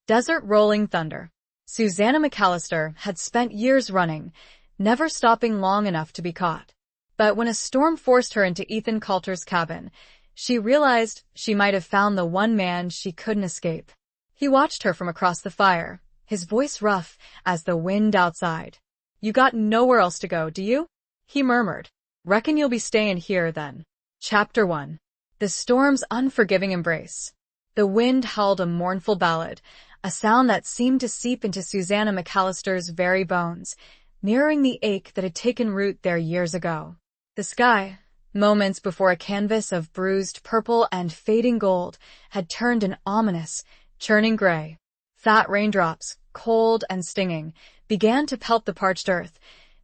Desert rolling thunder. Susanna McAllister had spent years running, never stopping long enough to be caught. But when a storm forced her into Ethan Coulter's cabin, she realized she might have found the one man she couldn't escape. He watched her from across the fire, his voice rough as the wind outside. "You got nowhere else to go, do you?" he murmured. "Reckon you'll be staying here, then." Chapter 1. The storm's unforgiving embrace. The wind howled a mournful ballad, a sound that seemed to seep into Susanna McAllister's very bones, mirroring the ache that had taken root there years ago. The sky, moments before a canvas of bruised purple and fading gold, had turned an ominous, churning gray. Fat raindrops, cold and stinging, began to pelt the parched earth,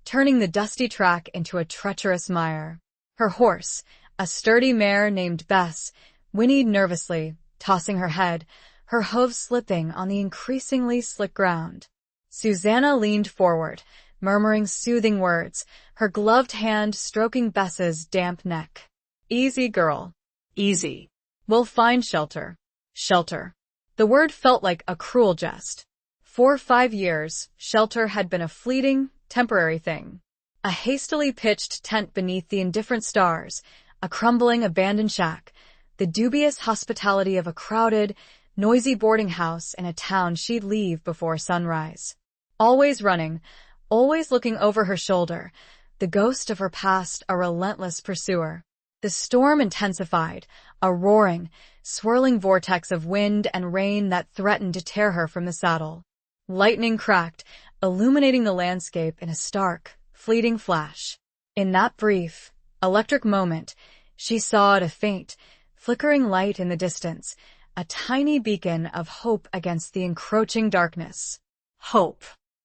turning the dusty track into a treacherous mire. Her horse, a sturdy mare named Bess, whinnied nervously, tossing her head, her hooves slipping on the increasingly slick ground. Susanna leaned forward, murmuring soothing words, her gloved hand stroking Bess's damp neck. "Easy, girl. Easy. We'll find shelter." Shelter. The word felt like a cruel jest. For 5 years, shelter had been a fleeting, temporary thing. A hastily pitched tent beneath the indifferent stars, a crumbling abandoned shack, the dubious hospitality of a crowded, noisy boarding house in a town she'd leave before sunrise. Always running, always looking over her shoulder, the ghost of her past a relentless pursuer. The storm intensified, a roaring, swirling vortex of wind and rain that threatened to tear her from the saddle. Lightning cracked, illuminating the landscape in a stark, fleeting flash. In that brief, electric moment, she saw a faint, flickering light in the distance, a tiny beacon of hope against the encroaching darkness. Hope.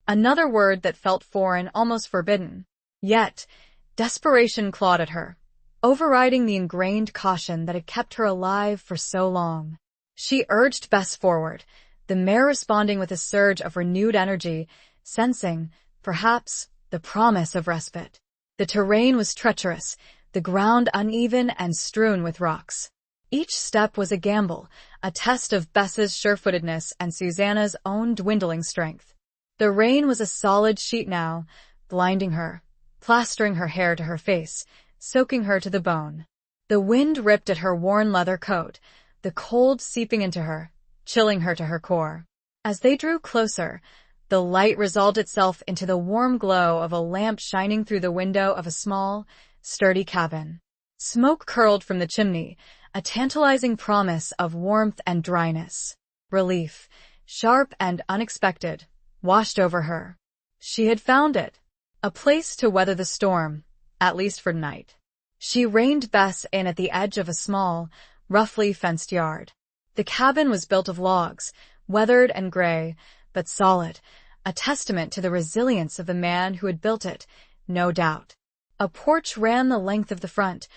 Another word that felt foreign, almost forbidden. Yet, desperation clawed at her, overriding the ingrained caution that had kept her alive for so long. She urged Bess forward, the mare responding with a surge of renewed energy, sensing, perhaps, the promise of respite. The terrain was treacherous, the ground uneven and strewn with rocks. Each step was a gamble, a test of Bess's sure-footedness and Susanna's own dwindling strength. The rain was a solid sheet now, blinding her, plastering her hair to her face, soaking her to the bone. The wind ripped at her worn leather coat, the cold seeping into her, chilling her to her core. As they drew closer, the light resolved itself into the warm glow of a lamp shining through the window of a small, sturdy cabin. Smoke curled from the chimney, a tantalizing promise of warmth and dryness. Relief, sharp and unexpected, washed over her. She had found it, a place to weather the storm, at least for tonight. She reined Bess in at the edge of a small, roughly fenced yard. The cabin was built of logs, weathered and gray, but solid, a testament to the resilience of the man who had built it, no doubt. A porch ran the length of the front,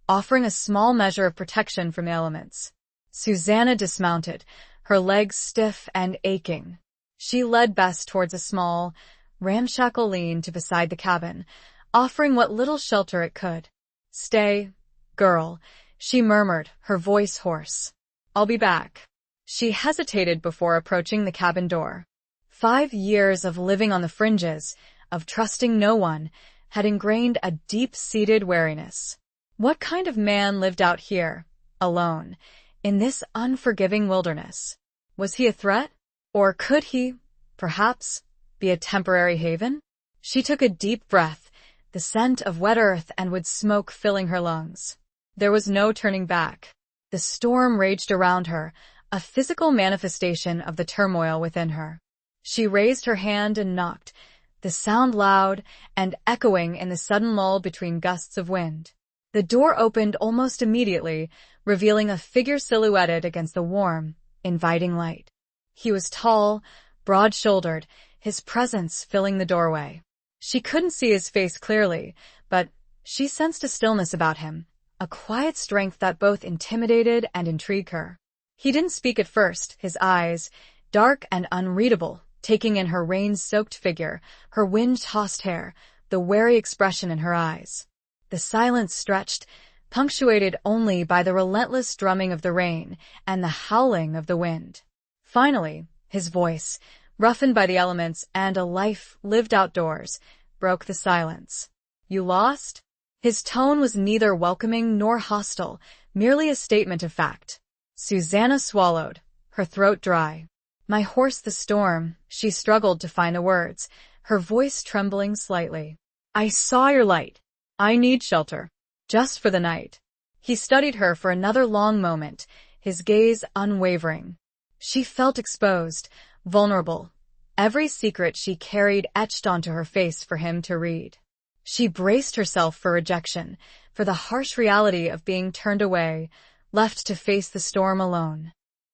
offering a small measure of protection from the elements. Susanna dismounted, her legs stiff and aching. She led Bess towards a small, ramshackle lean to beside the cabin, offering what little shelter it could. "Stay, girl," she murmured, her voice hoarse. "I'll be back." She hesitated before approaching the cabin door. 5 years of living on the fringes, of trusting no one, had ingrained a deep-seated wariness. What kind of man lived out here, alone, in this unforgiving wilderness? Was he a threat? Or could he, perhaps, be a temporary haven? She took a deep breath, the scent of wet earth and wood smoke filling her lungs. There was no turning back. The storm raged around her, a physical manifestation of the turmoil within her. She raised her hand and knocked, the sound loud and echoing in the sudden lull between gusts of wind. The door opened almost immediately, revealing a figure silhouetted against the warm, inviting light. He was tall, broad-shouldered, his presence filling the doorway. She couldn't see his face clearly, but she sensed a stillness about him, a quiet strength that both intimidated and intrigued her. He didn't speak at first, his eyes, dark and unreadable, taking in her rain-soaked figure, her wind-tossed hair, the wary expression in her eyes. The silence stretched, punctuated only by the relentless drumming of the rain and the howling of the wind. Finally, His voice, roughened by the elements and a life lived outdoors, broke the silence. "You lost?" His tone was neither welcoming nor hostile, merely a statement of fact. Susanna swallowed, her throat dry. "My horse the storm," she struggled to find the words, her voice trembling slightly. "I saw your light. I need shelter. Just for the night." He studied her for another long moment, his gaze unwavering. She felt exposed, vulnerable, every secret she carried etched onto her face for him to read. She braced herself for rejection, for the harsh reality of being turned away, left to face the storm alone.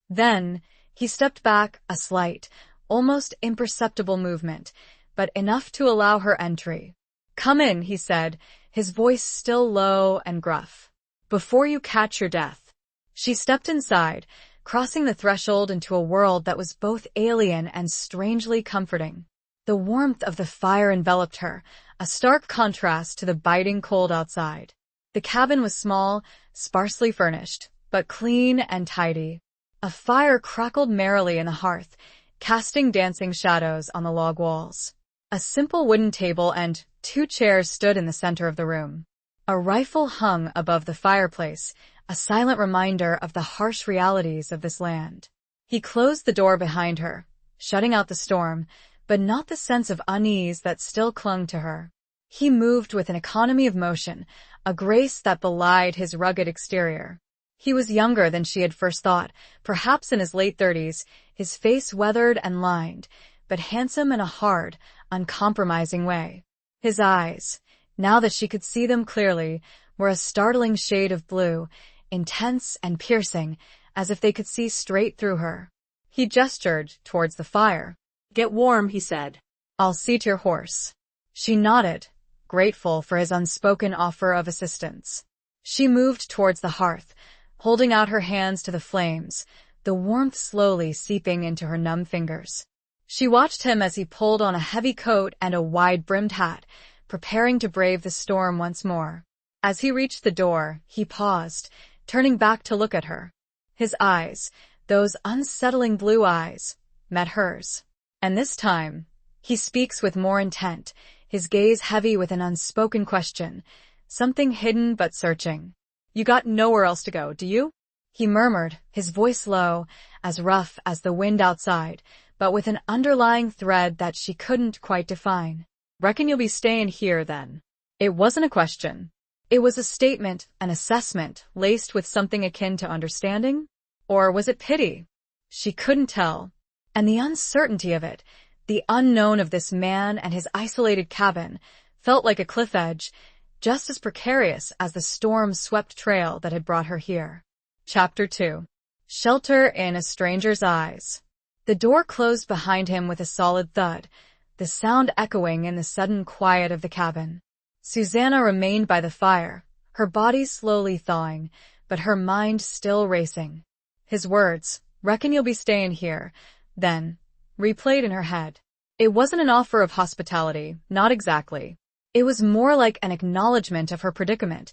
Then, he stepped back, a slight, almost imperceptible movement, but enough to allow her entry. "Come in," he said, his voice still low and gruff. "Before you catch your death." She stepped inside, crossing the threshold into a world that was both alien and strangely comforting. The warmth of the fire enveloped her, a stark contrast to the biting cold outside. The cabin was small, sparsely furnished, but clean and tidy. A fire crackled merrily in the hearth, casting dancing shadows on the log walls. A simple wooden table and 2 chairs stood in the center of the room. A rifle hung above the fireplace, a silent reminder of the harsh realities of this land. He closed the door behind her, shutting out the storm, but not the sense of unease that still clung to her. He moved with an economy of motion, a grace that belied his rugged exterior. He was younger than she had first thought, perhaps in his late 30s, his face weathered and lined, but handsome in a hard, uncompromising way. His eyes, now that she could see them clearly, were a startling shade of blue, intense and piercing, as if they could see straight through her. He gestured towards the fire. "Get warm," he said. "I'll seat your horse." She nodded, grateful for his unspoken offer of assistance. She moved towards the hearth, holding out her hands to the flames, the warmth slowly seeping into her numb fingers. She watched him as he pulled on a heavy coat and a wide-brimmed hat, preparing to brave the storm once more. As he reached the door, he paused, turning back to look at her. His eyes, those unsettling blue eyes, met hers. And this time, he speaks with more intent, his gaze heavy with an unspoken question, something hidden but searching. "You got nowhere else to go, do you?" He murmured, his voice low, as rough as the wind outside, but with an underlying thread that she couldn't quite define. "Reckon you'll be staying here, then." It wasn't a question. It was a statement, an assessment, laced with something akin to understanding? Or was it pity? She couldn't tell. And the uncertainty of it, the unknown of this man and his isolated cabin, felt like a cliff edge, just as precarious as the storm-swept trail that had brought her here. Chapter 2. Shelter in a Stranger's Eyes. The door closed behind him with a solid thud, the sound echoing in the sudden quiet of the cabin. Susanna remained by the fire, her body slowly thawing, but her mind still racing. His words, "Reckon you'll be staying here," then, replayed in her head. It wasn't an offer of hospitality, not exactly. It was more like an acknowledgement of her predicament,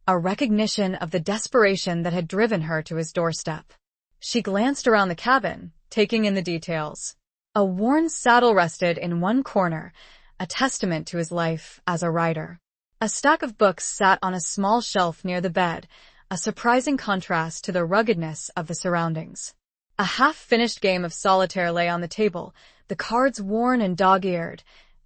a recognition of the desperation that had driven her to his doorstep. She glanced around the cabin, taking in the details. A worn saddle rested in one corner, a testament to his life as a writer. A stack of books sat on a small shelf near the bed, a surprising contrast to the ruggedness of the surroundings. A half-finished game of solitaire lay on the table, the cards worn and dog-eared,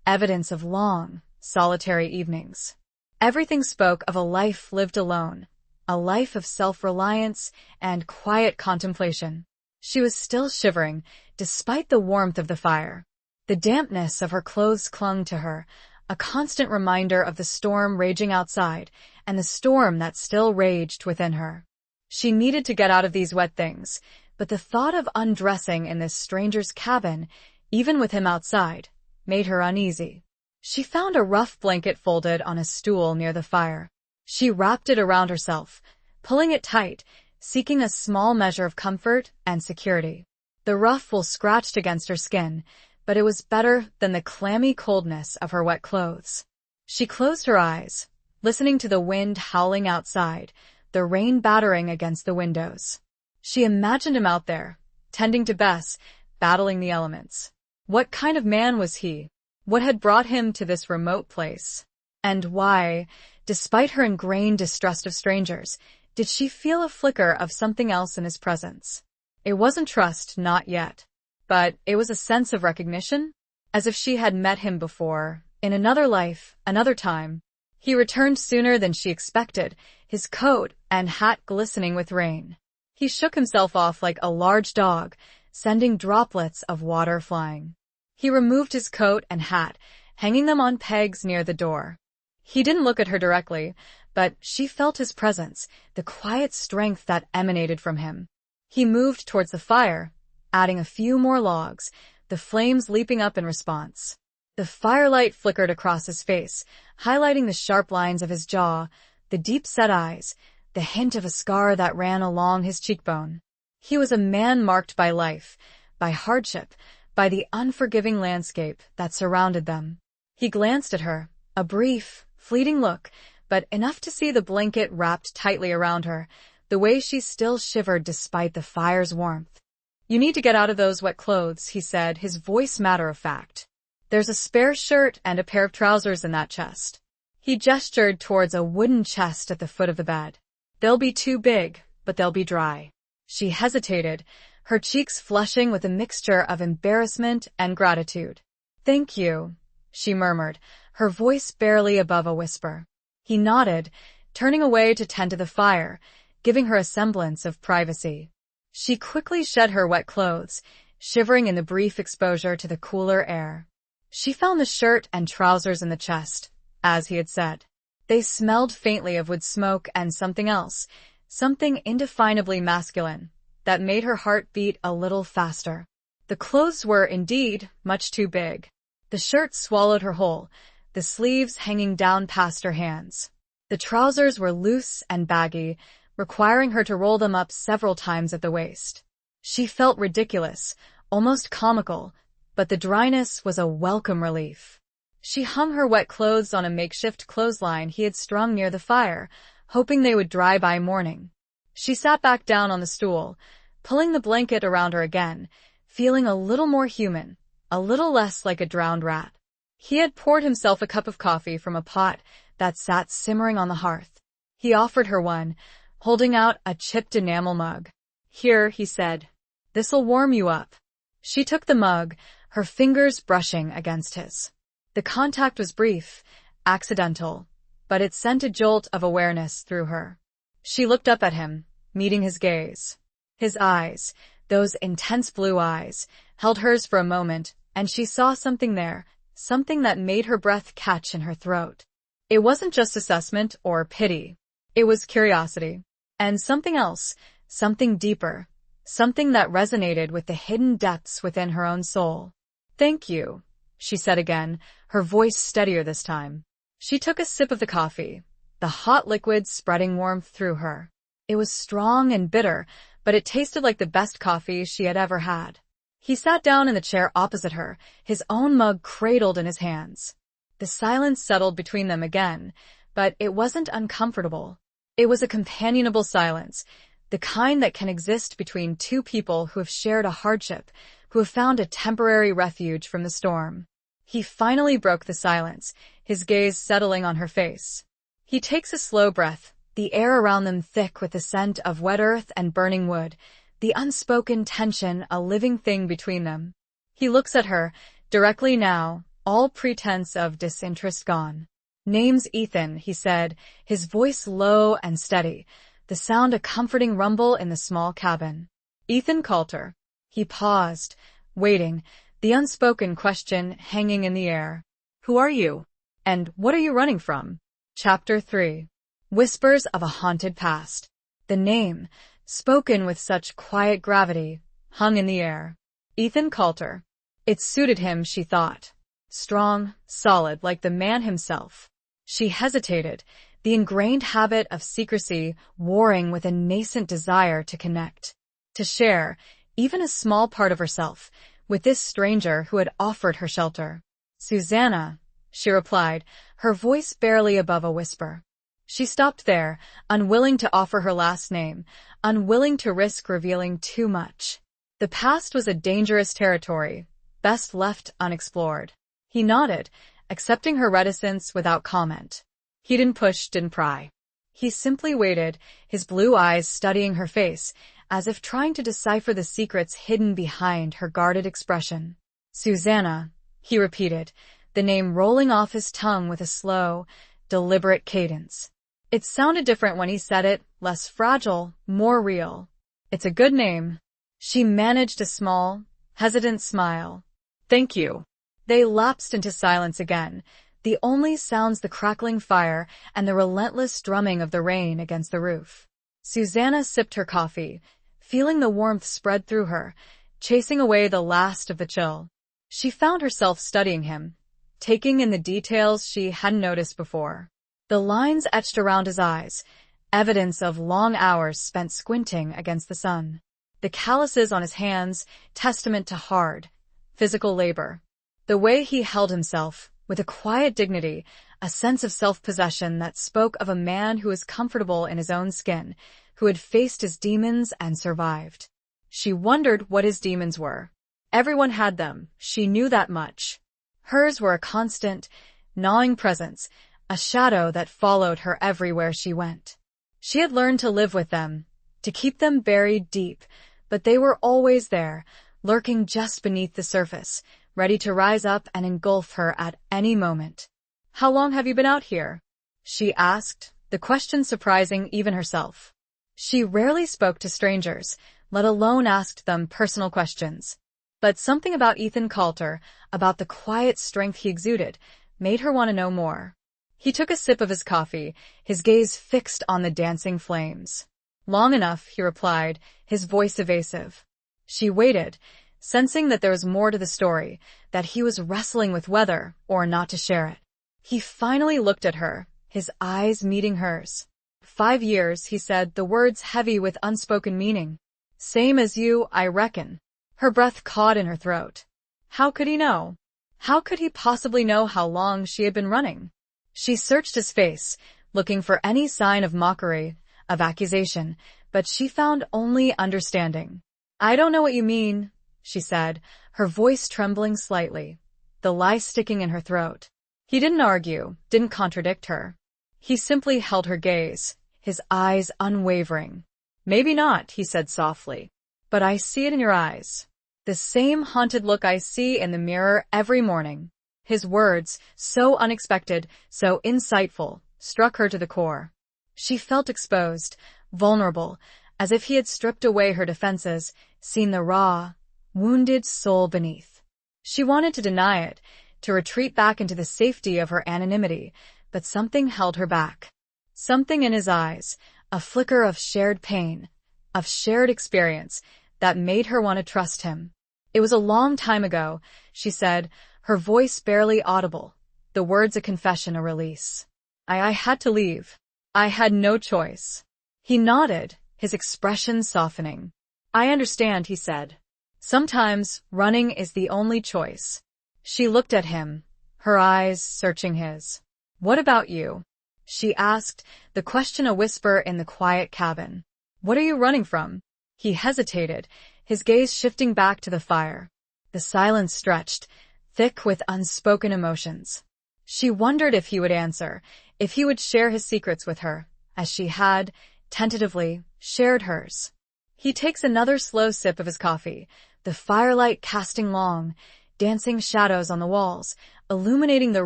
evidence of long, solitary evenings. Everything spoke of a life lived alone, a life of self-reliance and quiet contemplation. She was still shivering, despite the warmth of the fire. The dampness of her clothes clung to her, a constant reminder of the storm raging outside and the storm that still raged within her. She needed to get out of these wet things, but the thought of undressing in this stranger's cabin, even with him outside, made her uneasy. She found a rough blanket folded on a stool near the fire. She wrapped it around herself, pulling it tight, seeking a small measure of comfort and security. The rough wool scratched against her skin, but it was better than the clammy coldness of her wet clothes. She closed her eyes, listening to the wind howling outside, the rain battering against the windows. She imagined him out there, tending to Bess, battling the elements. What kind of man was he? What had brought him to this remote place? And why, despite her ingrained distrust of strangers, did she feel a flicker of something else in his presence? It wasn't trust, not yet. But it was a sense of recognition, as if she had met him before, in another life, another time. He returned sooner than she expected, his coat and hat glistening with rain. He shook himself off like a large dog, sending droplets of water flying. He removed his coat and hat, hanging them on pegs near the door. He didn't look at her directly, but she felt his presence, the quiet strength that emanated from him. He moved towards the fire, adding a few more logs, the flames leaping up in response. The firelight flickered across his face, highlighting the sharp lines of his jaw, the deep-set eyes, the hint of a scar that ran along his cheekbone. He was a man marked by life, by hardship, by the unforgiving landscape that surrounded them. He glanced at her, a brief, fleeting look, but enough to see the blanket wrapped tightly around her, the way she still shivered despite the fire's warmth. "You need to get out of those wet clothes," he said, his voice matter-of-fact. "There's a spare shirt and a pair of trousers in that chest." He gestured towards a wooden chest at the foot of the bed. "They'll be too big, but they'll be dry." She hesitated, her cheeks flushing with a mixture of embarrassment and gratitude. "Thank you," she murmured, her voice barely above a whisper. He nodded, turning away to tend to the fire, giving her a semblance of privacy. She quickly shed her wet clothes, shivering in the brief exposure to the cooler air. She found the shirt and trousers in the chest, as he had said. They smelled faintly of wood smoke and something else, something indefinably masculine, that made her heart beat a little faster. The clothes were, indeed, much too big. The shirt swallowed her whole, the sleeves hanging down past her hands. The trousers were loose and baggy, requiring her to roll them up several times at the waist. She felt ridiculous, almost comical, but the dryness was a welcome relief. She hung her wet clothes on a makeshift clothesline he had strung near the fire, hoping they would dry by morning. She sat back down on the stool, pulling the blanket around her again, feeling a little more human, a little less like a drowned rat. He had poured himself a cup of coffee from a pot that sat simmering on the hearth. He offered her one, holding out a chipped enamel mug. "Here," he said. "This'll warm you up." She took the mug, her fingers brushing against his. The contact was brief, accidental, but it sent a jolt of awareness through her. She looked up at him, meeting his gaze. His eyes, those intense blue eyes, held hers for a moment, and she saw something there, something that made her breath catch in her throat. It wasn't just assessment or pity. It was curiosity. And something else, something deeper, something that resonated with the hidden depths within her own soul. "Thank you," she said again, her voice steadier this time. She took a sip of the coffee, the hot liquid spreading warmth through her. It was strong and bitter, but it tasted like the best coffee she had ever had. He sat down in the chair opposite her, his own mug cradled in his hands. The silence settled between them again, but it wasn't uncomfortable. It was a companionable silence, the kind that can exist between two people who have shared a hardship, who have found a temporary refuge from the storm. He finally broke the silence, his gaze settling on her face. He takes a slow breath, the air around them thick with the scent of wet earth and burning wood, the unspoken tension a living thing between them. He looks at her, directly now, all pretense of disinterest gone. "Name's Ethan," he said, his voice low and steady, the sound a comforting rumble in the small cabin. "Ethan Coulter." He paused, waiting, the unspoken question hanging in the air. "Who are you? And what are you running from?" Chapter 3. Whispers of a Haunted Past. The name, spoken with such quiet gravity, hung in the air. Ethan Coulter. It suited him, she thought. Strong, solid, like the man himself. She hesitated, the ingrained habit of secrecy warring with a nascent desire to connect, to share, even a small part of herself, with this stranger who had offered her shelter. "Susanna," she replied, her voice barely above a whisper. She stopped there, unwilling to offer her last name, unwilling to risk revealing too much. The past was a dangerous territory, best left unexplored. He nodded, accepting her reticence without comment. He didn't push, didn't pry. He simply waited, his blue eyes studying her face, as if trying to decipher the secrets hidden behind her guarded expression. Susanna, he repeated, the name rolling off his tongue with a slow, deliberate cadence. It sounded different when he said it, less fragile, more real. It's a good name. She managed a small, hesitant smile. Thank you. They lapsed into silence again, the only sounds the crackling fire and the relentless drumming of the rain against the roof. Susanna sipped her coffee, feeling the warmth spread through her, chasing away the last of the chill. She found herself studying him, taking in the details she hadn't noticed before. The lines etched around his eyes, evidence of long hours spent squinting against the sun. The calluses on his hands, testament to hard, physical labor. The way he held himself, with a quiet dignity, a sense of self-possession that spoke of a man who was comfortable in his own skin, who had faced his demons and survived. She wondered what his demons were. Everyone had them, she knew that much. Hers were a constant, gnawing presence, a shadow that followed her everywhere she went. She had learned to live with them, to keep them buried deep, but they were always there, lurking just beneath the surface, ready to rise up and engulf her at any moment. How long have you been out here? She asked, the question surprising even herself. She rarely spoke to strangers, let alone asked them personal questions. But something about Ethan Coulter, about the quiet strength he exuded, made her want to know more. He took a sip of his coffee, his gaze fixed on the dancing flames. Long enough, he replied, his voice evasive. She waited, sensing that there was more to the story, that he was wrestling with whether or not to share it. He finally looked at her, his eyes meeting hers. 5 years, he said, the words heavy with unspoken meaning. Same as you, I reckon. Her breath caught in her throat. How could he know? How could he possibly know how long she had been running? She searched his face, looking for any sign of mockery, of accusation, but she found only understanding. I don't know what you mean, she said, her voice trembling slightly, the lie sticking in her throat. He didn't argue, didn't contradict her. He simply held her gaze, his eyes unwavering. Maybe not, he said softly, but I see it in your eyes. The same haunted look I see in the mirror every morning. His words, so unexpected, so insightful, struck her to the core. She felt exposed, vulnerable, as if he had stripped away her defenses, seen the raw, wounded soul beneath. She wanted to deny it, to retreat back into the safety of her anonymity, but something held her back. Something in his eyes, a flicker of shared pain, of shared experience, that made her want to trust him. It was a long time ago, she said, her voice barely audible, the words a confession, a release. I had to leave. I had no choice. He nodded, his expression softening. I understand, he said. Sometimes running is the only choice. She looked at him, her eyes searching his. What about you? She asked, the question a whisper in the quiet cabin. What are you running from? He hesitated, his gaze shifting back to the fire. The silence stretched, thick with unspoken emotions. She wondered if he would answer, if he would share his secrets with her, as she had, tentatively, shared hers. He takes another slow sip of his coffee, the firelight casting long, dancing shadows on the walls, illuminating the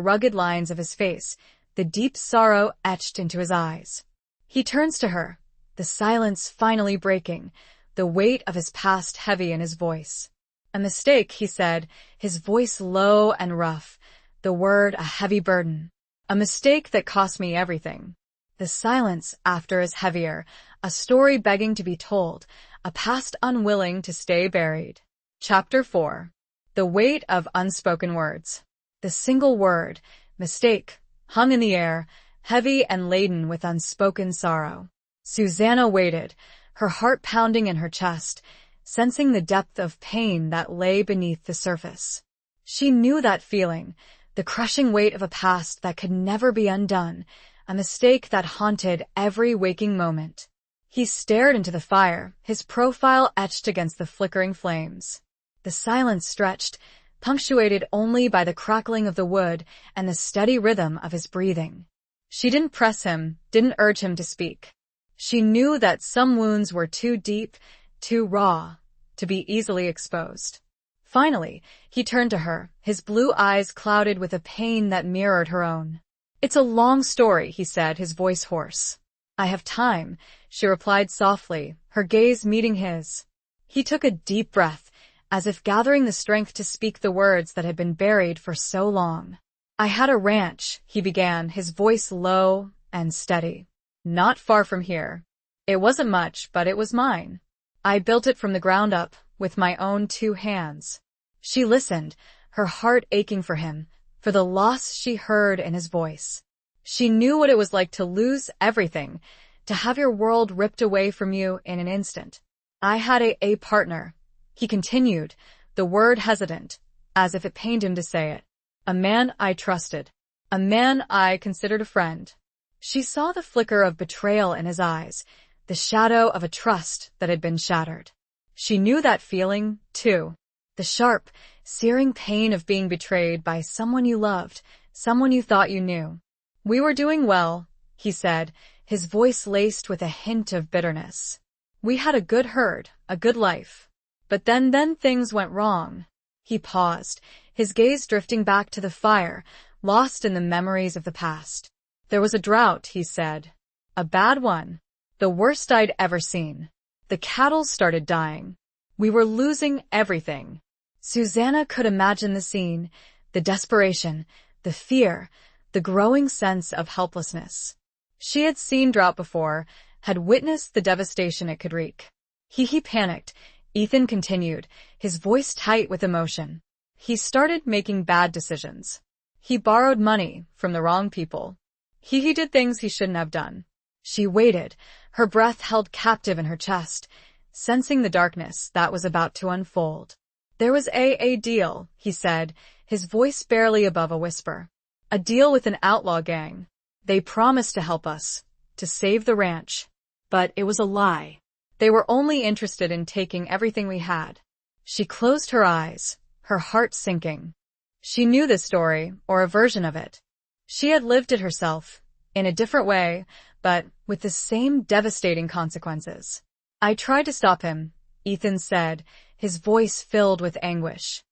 rugged lines of his face, the deep sorrow etched into his eyes. He turns to her, the silence finally breaking, the weight of his past heavy in his voice. A mistake, he said, his voice low and rough, the word a heavy burden. A mistake that cost me everything. The silence after is heavier, a story begging to be told, a past unwilling to stay buried. Chapter 4. The weight of unspoken words. The single word, mistake, hung in the air, heavy and laden with unspoken sorrow. Susanna waited, her heart pounding in her chest, sensing the depth of pain that lay beneath the surface. She knew that feeling, the crushing weight of a past that could never be undone, a mistake that haunted every waking moment. He stared into the fire, his profile etched against the flickering flames. The silence stretched, punctuated only by the crackling of the wood and the steady rhythm of his breathing. She didn't press him, didn't urge him to speak. She knew that some wounds were too deep, too raw, to be easily exposed. Finally, he turned to her, his blue eyes clouded with a pain that mirrored her own. "It's a long story," he said, his voice hoarse. "I have time," she replied softly, her gaze meeting his. He took a deep breath, as if gathering the strength to speak the words that had been buried for so long. "I had a ranch," he began, his voice low and steady. "Not far from here. It wasn't much, but it was mine. I built it from the ground up, with my own 2 hands. She listened, her heart aching for him, for the loss she heard in his voice. She knew what it was like to lose everything, to have your world ripped away from you in an instant. "I had a partner," he continued, the word hesitant, as if it pained him to say it. "A man I trusted. A man I considered a friend." She saw the flicker of betrayal in his eyes, the shadow of a trust that had been shattered. She knew that feeling, too. The sharp, searing pain of being betrayed by someone you loved, someone you thought you knew. "We were doing well," he said, his voice laced with a hint of bitterness. "We had a good herd, a good life. But then things went wrong." He paused, his gaze drifting back to the fire, lost in the memories of the past. "There was a drought," he said. "A bad one. The worst I'd ever seen. The cattle started dying. We were losing everything." Susanna could imagine the scene, the desperation, the fear, the growing sense of helplessness. She had seen drought before, had witnessed the devastation it could wreak. He panicked, Ethan continued, his voice tight with emotion. "He started making bad decisions. He borrowed money from the wrong people. He did things he shouldn't have done." She waited, her breath held captive in her chest, sensing the darkness that was about to unfold. "There was a deal," he said, his voice barely above a whisper. "A deal with an outlaw gang. They promised to help us, to save the ranch. But it was a lie. They were only interested in taking everything we had." She closed her eyes, her heart sinking. She knew this story, or a version of it. She had lived it herself, in a different way, but with the same devastating consequences. "I tried to stop him," Ethan said, his voice filled with anguish.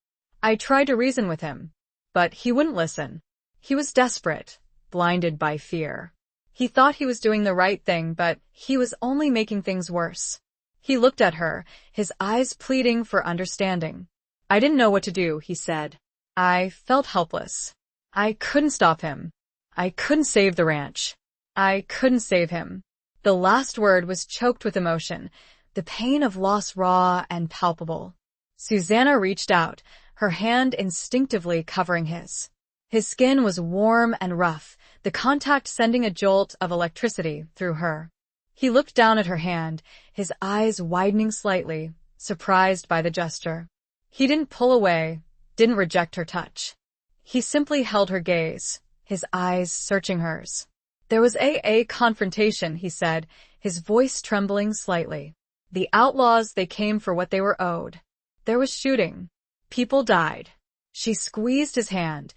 "I tried to reason with him, but he wouldn't listen. He was desperate, blinded by fear. He thought he was doing the right thing, but he was only making things worse." He looked at her, his eyes pleading for understanding. "I didn't know what to do," he said. "I felt helpless. I couldn't stop him. I couldn't save the ranch. I couldn't save him." The last word was choked with emotion, the pain of loss raw and palpable. Susanna reached out, her hand instinctively covering his. His skin was warm and rough, the contact sending a jolt of electricity through her. He looked down at her hand, his eyes widening slightly, surprised by the gesture. He didn't pull away, didn't reject her touch. He simply held her gaze, his eyes searching hers. "There was a confrontation," he said, his voice trembling slightly. "The outlaws, they came for what they were owed. There was shooting. People died." She squeezed his hand,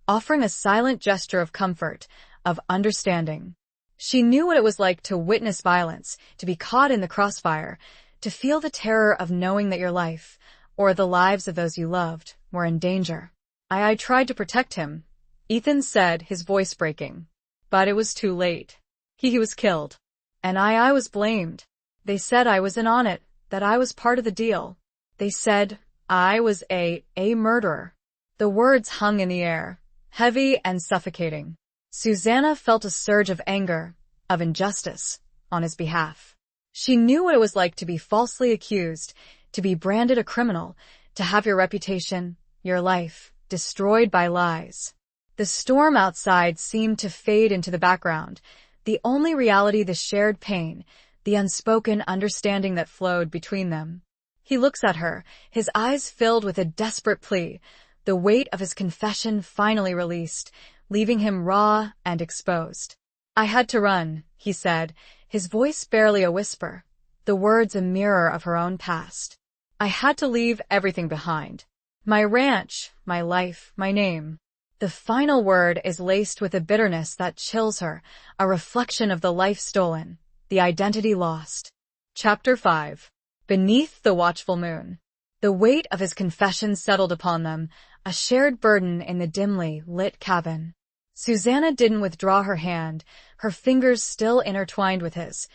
offering a silent gesture of comfort, of understanding. She knew what it was like to witness violence, to be caught in the crossfire, to feel the terror of knowing that your life, or the lives of those you loved, were in danger. I tried to protect him," Ethan said, his voice breaking. "But it was too late. He was killed. And I was blamed. They said I was in on it, that I was part of the deal. They said I was a murderer." The words hung in the air, heavy and suffocating. Susanna felt a surge of anger, of injustice, on his behalf. She knew what it was like to be falsely accused, to be branded a criminal, to have your reputation, your life, destroyed by lies. The storm outside seemed to fade into the background, the only reality the shared pain, the unspoken understanding that flowed between them. He looks at her, his eyes filled with a desperate plea, the weight of his confession finally released, leaving him raw and exposed. I had to run, he said, his voice barely a whisper, the words a mirror of her own past. I had to leave everything behind. My ranch, my life, my name. The final word is laced with a bitterness that chills her, a reflection of the life stolen, the identity lost. Chapter 5. Beneath the watchful moon. The weight of his confession settled upon them, a shared burden in the dimly lit cabin. Susanna didn't withdraw her hand, her fingers still intertwined with his,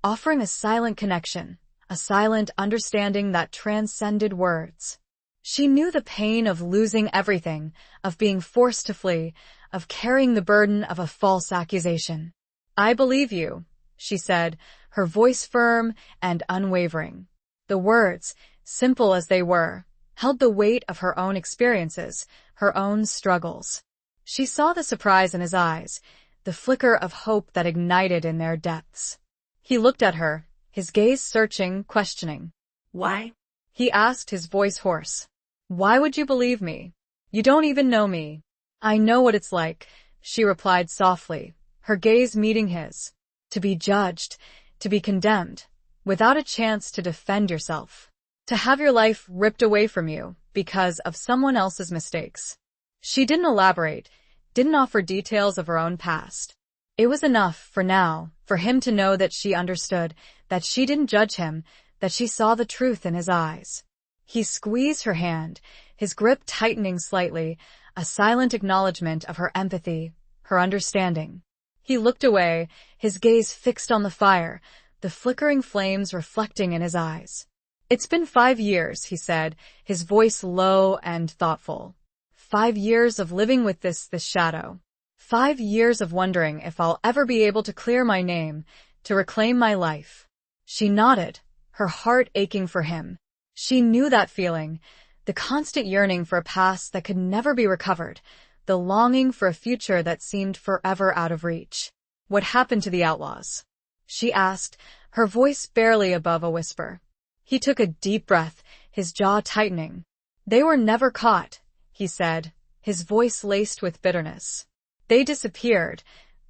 offering a silent connection, a silent understanding that transcended words. She knew the pain of losing everything, of being forced to flee, of carrying the burden of a false accusation. I believe you, she said, her voice firm and unwavering. The words, simple as they were, held the weight of her own experiences, her own struggles. She saw the surprise in his eyes, the flicker of hope that ignited in their depths. He looked at her, his gaze searching, questioning. Why? He asked, his voice hoarse. Why would you believe me? You don't even know me. I know what it's like, she replied softly, her gaze meeting his. To be judged, to be condemned, without a chance to defend yourself. To have your life ripped away from you because of someone else's mistakes. She didn't elaborate, didn't offer details of her own past. It was enough, for now, for him to know that she understood, that she didn't judge him, that she saw the truth in his eyes. He squeezed her hand, his grip tightening slightly, a silent acknowledgement of her empathy, her understanding. He looked away, his gaze fixed on the fire, the flickering flames reflecting in his eyes. It's been 5 years, he said, his voice low and thoughtful. 5 years of living with this shadow. 5 years of wondering if I'll ever be able to clear my name, to reclaim my life. She nodded, her heart aching for him. She knew that feeling, the constant yearning for a past that could never be recovered, the longing for a future that seemed forever out of reach. What happened to the outlaws? She asked, her voice barely above a whisper. He took a deep breath, his jaw tightening. They were never caught, he said, his voice laced with bitterness. They disappeared,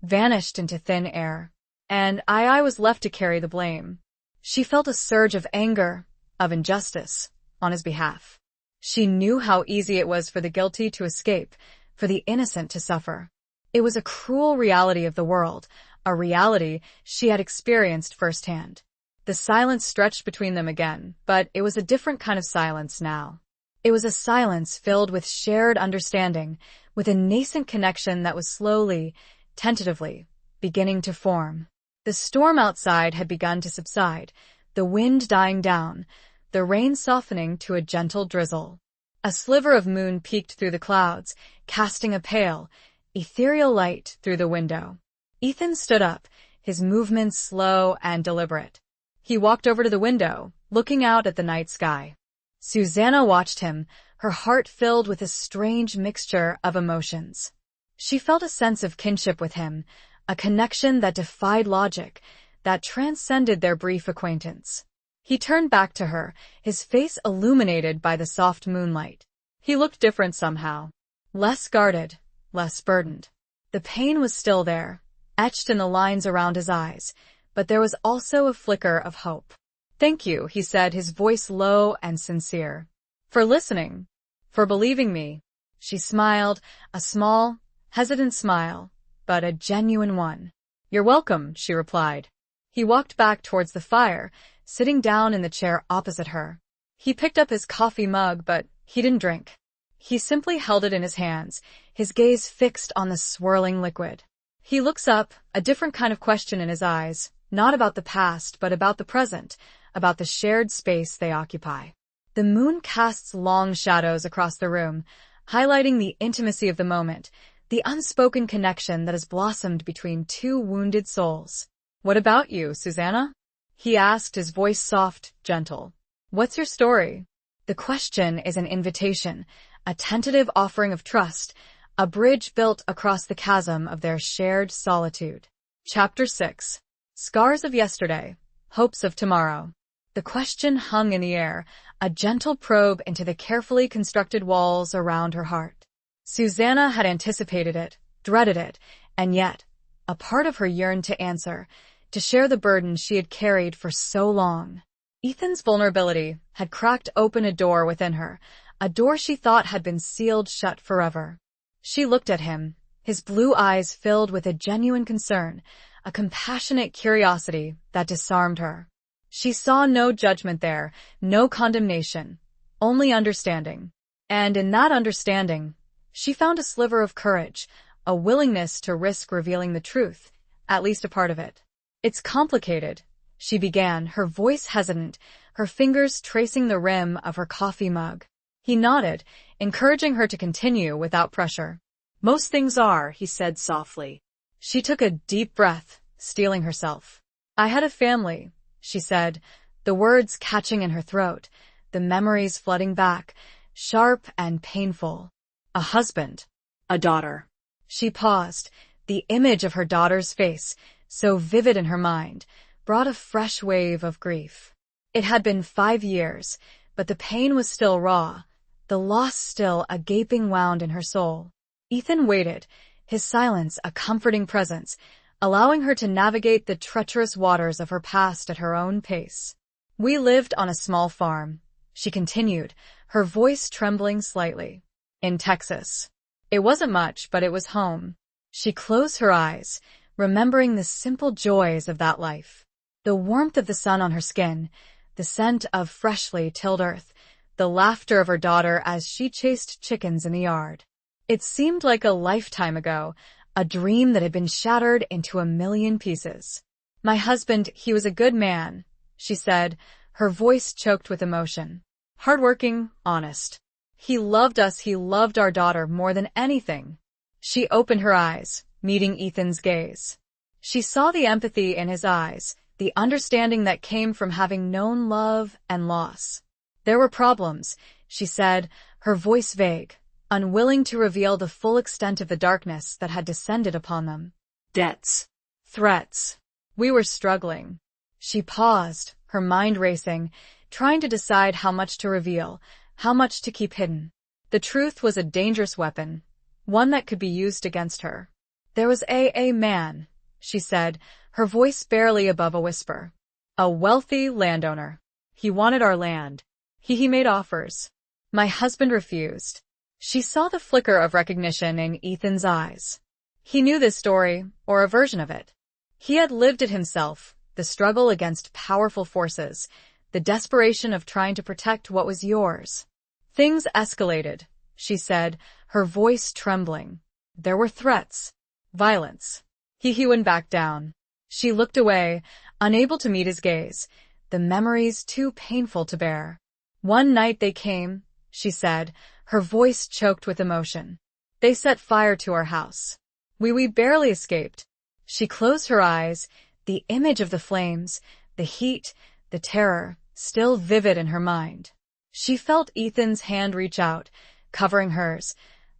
vanished into thin air. And I was left to carry the blame. She felt a surge of anger, of injustice, on his behalf. She knew how easy it was for the guilty to escape, for the innocent to suffer. It was a cruel reality of the world, a reality she had experienced firsthand. The silence stretched between them again, but it was a different kind of silence now. It was a silence filled with shared understanding, with a nascent connection that was slowly, tentatively, beginning to form. The storm outside had begun to subside, the wind dying down, the rain softening to a gentle drizzle. A sliver of moon peeked through the clouds, casting a pale, ethereal light through the window. Ethan stood up, his movements slow and deliberate. He walked over to the window, looking out at the night sky. Susanna watched him, her heart filled with a strange mixture of emotions. She felt a sense of kinship with him, a connection that defied logic, that transcended their brief acquaintance. He turned back to her, his face illuminated by the soft moonlight. He looked different somehow. Less guarded, less burdened. The pain was still there, etched in the lines around his eyes, but there was also a flicker of hope. Thank you, he said, his voice low and sincere. For listening. For believing me. She smiled, a small, hesitant smile, but a genuine one. You're welcome, she replied. He walked back towards the fire, sitting down in the chair opposite her. He picked up his coffee mug, but he didn't drink. He simply held it in his hands, his gaze fixed on the swirling liquid. He looks up, a different kind of question in his eyes, not about the past, but about the present, about the shared space they occupy. The moon casts long shadows across the room, highlighting the intimacy of the moment, the unspoken connection that has blossomed between two wounded souls. What about you, Susanna? He asked, his voice soft, gentle. What's your story? The question is an invitation, a tentative offering of trust, a bridge built across the chasm of their shared solitude. Chapter 6. Scars of Yesterday, Hopes of Tomorrow. The question hung in the air, a gentle probe into the carefully constructed walls around her heart. Susanna had anticipated it, dreaded it, and yet, A part of her yearned to answer, to share the burden she had carried for so long. Ethan's vulnerability had cracked open a door within her, a door she thought had been sealed shut forever. She looked at him, his blue eyes filled with a genuine concern, a compassionate curiosity that disarmed her. She saw no judgment there, no condemnation, only understanding. And in that understanding, she found a sliver of courage, a willingness to risk revealing the truth, at least a part of it. "It's complicated," she began, her voice hesitant, her fingers tracing the rim of her coffee mug. He nodded, encouraging her to continue without pressure. "Most things are," he said softly. She took a deep breath, steeling herself. "I had a family," she said, the words catching in her throat, the memories flooding back, sharp and painful. "A husband, a daughter." She paused. The image of her daughter's face, so vivid in her mind, brought a fresh wave of grief. It had been 5 years, but the pain was still raw, the loss still a gaping wound in her soul. Ethan waited, his silence a comforting presence, allowing her to navigate the treacherous waters of her past at her own pace. "We lived on a small farm," she continued, her voice trembling slightly, "in Texas. It wasn't much, but it was home." She closed her eyes, remembering the simple joys of that life. The warmth of the sun on her skin, the scent of freshly tilled earth, the laughter of her daughter as she chased chickens in the yard. It seemed like a lifetime ago, a dream that had been shattered into a million pieces. "My husband, he was a good man," she said, her voice choked with emotion. "Hardworking, honest. He loved us, he loved our daughter more than anything." She opened her eyes, meeting Ethan's gaze. She saw the empathy in his eyes, the understanding that came from having known love and loss. "There were problems," she said, her voice vague, unwilling to reveal the full extent of the darkness that had descended upon them. "Debts. Threats. We were struggling." She paused, her mind racing, trying to decide how much to reveal, how much to keep hidden. The truth was a dangerous weapon, one that could be used against her. "There was a man," she said, her voice barely above a whisper. "A wealthy landowner. He wanted our land. He made offers. My husband refused." She saw the flicker of recognition in Ethan's eyes. He knew this story, or a version of it. He had lived it himself, the struggle against powerful forces, the desperation of trying to protect what was yours. "Things escalated," she said, her voice trembling. "There were threats, violence. He wouldn't back down." She looked away, unable to meet his gaze, the memories too painful to bear. "One night they came," she said, her voice choked with emotion. "They set fire to our house. We barely escaped." She closed her eyes, the image of the flames, the heat, the terror, still vivid in her mind. She felt Ethan's hand reach out, covering hers,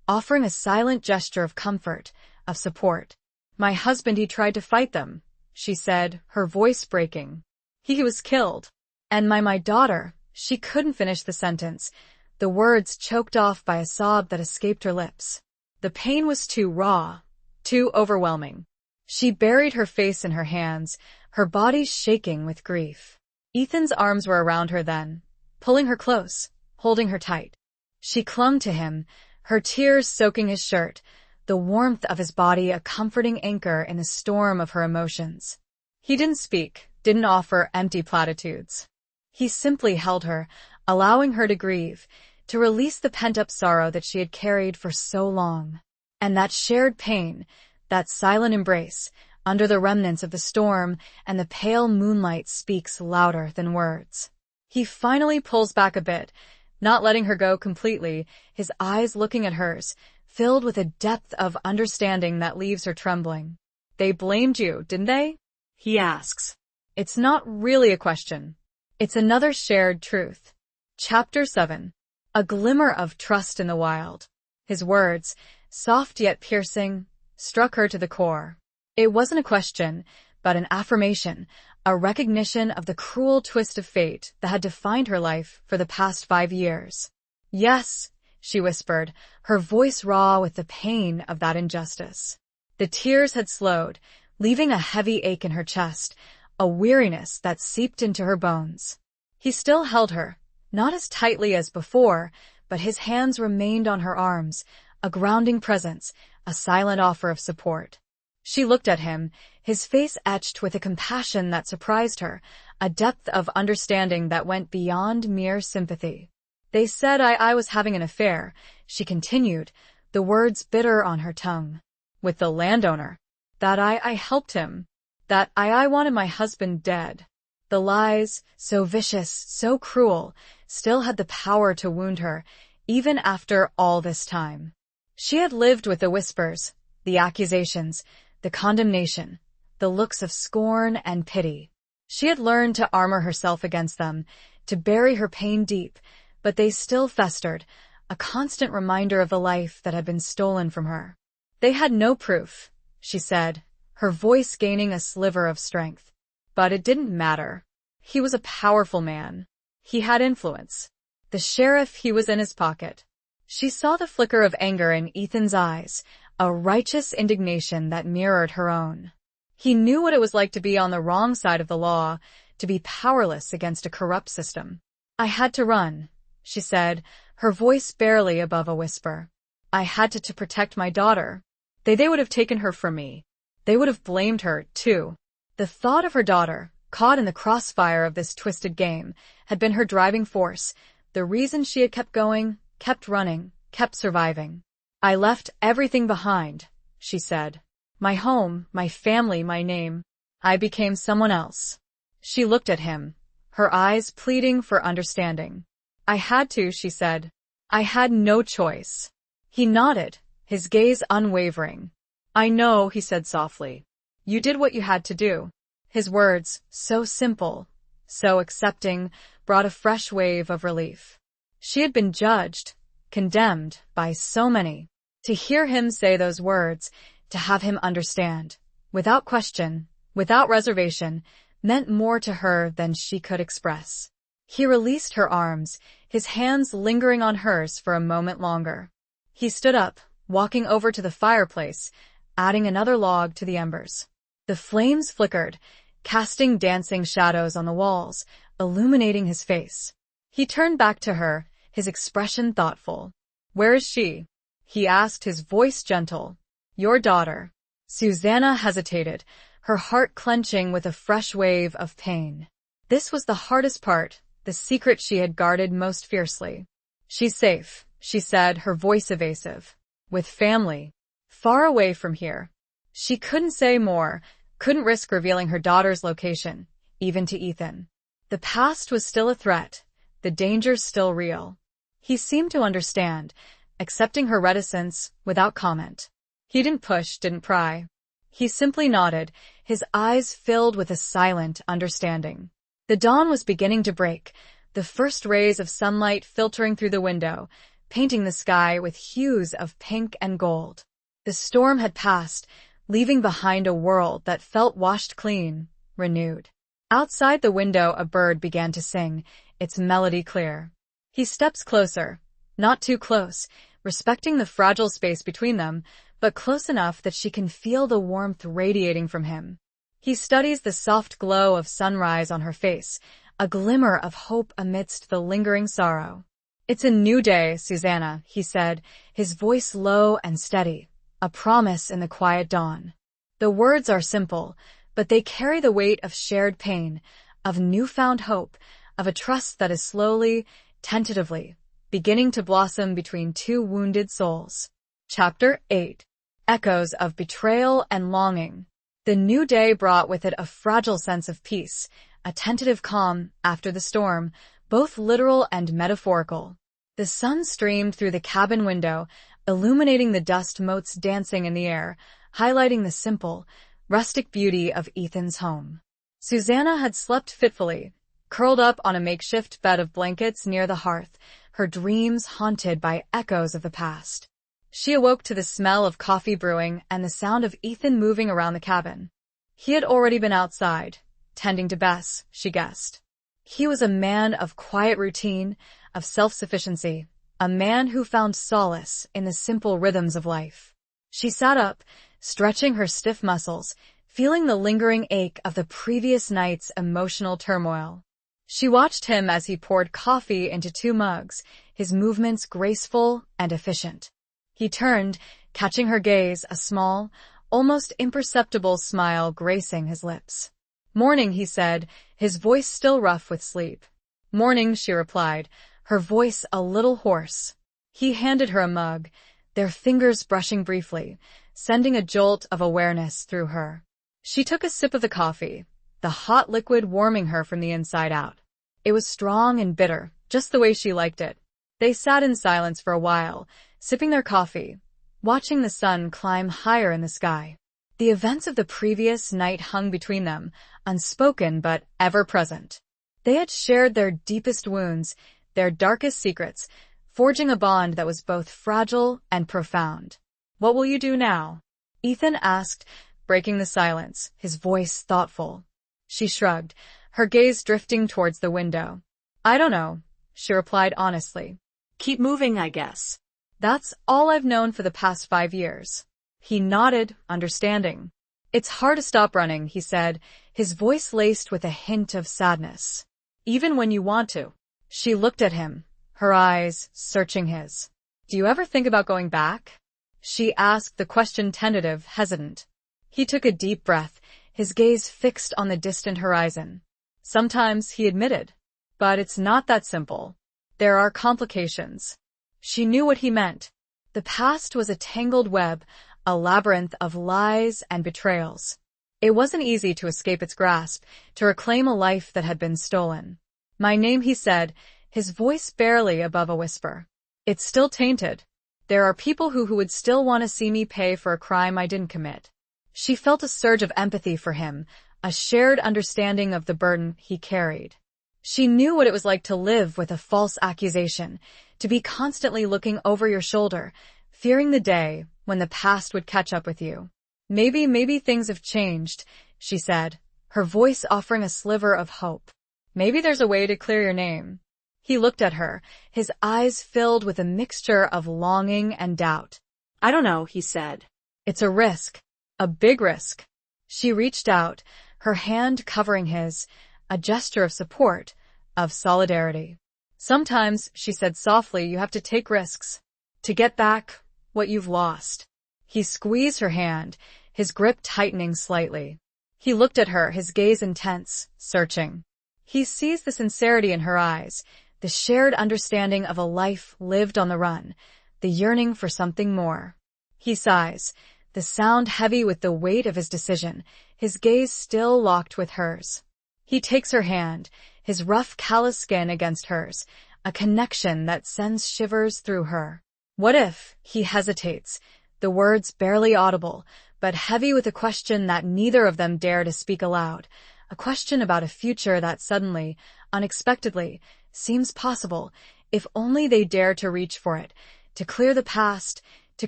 offering a silent gesture of comfort, of support. "My husband, he tried to fight them," she said, her voice breaking. He was killed. "And my daughter," she couldn't finish the sentence, the words choked off by a sob that escaped her lips. The pain was too raw, too overwhelming. She buried her face in her hands, her body shaking with grief. Ethan's arms were around her then, pulling her close, holding her tight. She clung to him, her tears soaking his shirt, the warmth of his body a comforting anchor in the storm of her emotions. He didn't speak, didn't offer empty platitudes. He simply held her, allowing her to grieve, to release the pent-up sorrow that she had carried for so long. And that shared pain, that silent embrace, under the remnants of the storm and the pale moonlight speaks louder than words. He finally pulls back a bit, not letting her go completely, his eyes looking at hers, filled with a depth of understanding that leaves her trembling. "They blamed you, didn't they?" he asks. It's not really a question. It's another shared truth. Chapter 7. A glimmer of trust in the wild. His words, soft yet piercing, struck her to the core. It wasn't a question, but an affirmation, a recognition of the cruel twist of fate that had defined her life for the past 5 years. "Yes," she whispered, her voice raw with the pain of that injustice. The tears had slowed, leaving a heavy ache in her chest, a weariness that seeped into her bones. He still held her, not as tightly as before, but his hands remained on her arms, a grounding presence, a silent offer of support. She looked at him, his face etched with a compassion that surprised her, a depth of understanding that went beyond mere sympathy. They said I was having an affair, she continued, the words bitter on her tongue. With the landowner. That I helped him. That I wanted my husband dead. The lies, so vicious, so cruel, still had the power to wound her, even after all this time. She had lived with the whispers, the accusations, the condemnation, the looks of scorn and pity. She had learned to armor herself against them, to bury her pain deep, but they still festered, a constant reminder of the life that had been stolen from her. They had no proof, she said, her voice gaining a sliver of strength. But it didn't matter. He was a powerful man. He had influence. The sheriff, he was in his pocket. She saw the flicker of anger in Ethan's eyes, a righteous indignation that mirrored her own. He knew what it was like to be on the wrong side of the law, to be powerless against a corrupt system. I had to run, she said, her voice barely above a whisper. I had to protect my daughter. They would have taken her from me. They would have blamed her, too. The thought of her daughter, caught in the crossfire of this twisted game, had been her driving force, the reason she had kept going, kept running, kept surviving. I left everything behind, she said. My home, my family, my name. I became someone else. She looked at him, her eyes pleading for understanding. I had to, she said. I had no choice. He nodded, his gaze unwavering. I know, he said softly. You did what you had to do. His words, so simple, so accepting, brought a fresh wave of relief. She had been judged, condemned by so many. To hear him say those words, to have him understand, without question, without reservation, meant more to her than she could express. He released her arms, his hands lingering on hers for a moment longer. He stood up, walking over to the fireplace, adding another log to the embers. The flames flickered, casting dancing shadows on the walls, illuminating his face. He turned back to her, his expression thoughtful. Where is she? He asked, his voice gentle. Your daughter. Susanna hesitated, her heart clenching with a fresh wave of pain. This was the hardest part, the secret she had guarded most fiercely. She's safe, she said, her voice evasive. With family. Far away from here. She couldn't say more, couldn't risk revealing her daughter's location, even to Ethan. The past was still a threat, the dangers still real. He seemed to understand, accepting her reticence without comment. He didn't push, didn't pry. He simply nodded, his eyes filled with a silent understanding. The dawn was beginning to break, the first rays of sunlight filtering through the window, painting the sky with hues of pink and gold. The storm had passed, leaving behind a world that felt washed clean, renewed. Outside the window a bird began to sing, its melody clear. He steps closer, not too close, respecting the fragile space between them, but close enough that she can feel the warmth radiating from him. He studies the soft glow of sunrise on her face, a glimmer of hope amidst the lingering sorrow. It's a new day, Susanna, he said, his voice low and steady, a promise in the quiet dawn. The words are simple, but they carry the weight of shared pain, of newfound hope, of a trust that is slowly, tentatively, beginning to blossom between two wounded souls. Chapter 8. Echoes of Betrayal and Longing. The new day brought with it a fragile sense of peace, a tentative calm after the storm, both literal and metaphorical. The sun streamed through the cabin window, illuminating the dust motes dancing in the air, highlighting the simple, rustic beauty of Ethan's home. Susanna had slept fitfully, curled up on a makeshift bed of blankets near the hearth, her dreams haunted by echoes of the past. She awoke to the smell of coffee brewing and the sound of Ethan moving around the cabin. He had already been outside, tending to Bess, she guessed. He was a man of quiet routine, of self-sufficiency, a man who found solace in the simple rhythms of life. She sat up, stretching her stiff muscles, feeling the lingering ache of the previous night's emotional turmoil. She watched him as he poured coffee into 2 mugs, his movements graceful and efficient. He turned, catching her gaze, a small, almost imperceptible smile gracing his lips. "Morning," he said, his voice still rough with sleep. "Morning," she replied, her voice a little hoarse. He handed her a mug, their fingers brushing briefly, sending a jolt of awareness through her. She took a sip of the coffee, the hot liquid warming her from the inside out. It was strong and bitter, just the way she liked it. They sat in silence for a while, sipping their coffee, watching the sun climb higher in the sky. The events of the previous night hung between them, unspoken but ever-present. They had shared their deepest wounds, their darkest secrets, forging a bond that was both fragile and profound. "What will you do now?" Ethan asked, breaking the silence, his voice thoughtful. She shrugged, her gaze drifting towards the window. "I don't know," she replied honestly. "Keep moving, I guess. That's all I've known for the past 5 years." He nodded, understanding. "It's hard to stop running," he said, his voice laced with a hint of sadness. "Even when you want to." She looked at him, her eyes searching his. "Do you ever think about going back?" She asked, the question tentative, hesitant. He took a deep breath, his gaze fixed on the distant horizon. "Sometimes," he admitted. "But it's not that simple. There are complications." She knew what he meant. The past was a tangled web, a labyrinth of lies and betrayals. It wasn't easy to escape its grasp, to reclaim a life that had been stolen. "My name," he said, his voice barely above a whisper. "It's still tainted. There are people who would still want to see me pay for a crime I didn't commit." She felt a surge of empathy for him, a shared understanding of the burden he carried. She knew what it was like to live with a false accusation, to be constantly looking over your shoulder, fearing the day when the past would catch up with you. Maybe things have changed," she said, her voice offering a sliver of hope. "Maybe there's a way to clear your name." He looked at her, his eyes filled with a mixture of longing and doubt. "I don't know," he said. "It's a risk, a big risk." She reached out, her hand covering his, a gesture of support, of solidarity. "Sometimes," she said softly, "you have to take risks to get back what you've lost." He squeezed her hand, his grip tightening slightly. He looked at her, his gaze intense, searching. He seized the sincerity in her eyes, the shared understanding of a life lived on the run, the yearning for something more. He sighs, the sound heavy with the weight of his decision, his gaze still locked with hers. He takes her hand, his rough, callous skin against hers, a connection that sends shivers through her. "What if?" He hesitates, the words barely audible, but heavy with a question that neither of them dare to speak aloud, a question about a future that suddenly, unexpectedly, seems possible, if only they dare to reach for it, to clear the past, to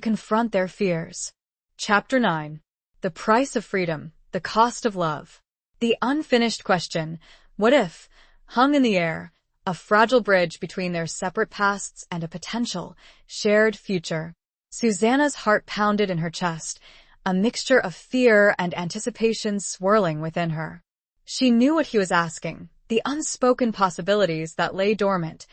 confront their fears. Chapter 9. The Price of Freedom, the Cost of Love. The unfinished question, what if, hung in the air, a fragile bridge between their separate pasts and a potential, shared future. Susanna's heart pounded in her chest, a mixture of fear and anticipation swirling within her. She knew what he was asking, the unspoken possibilities that lay dormant,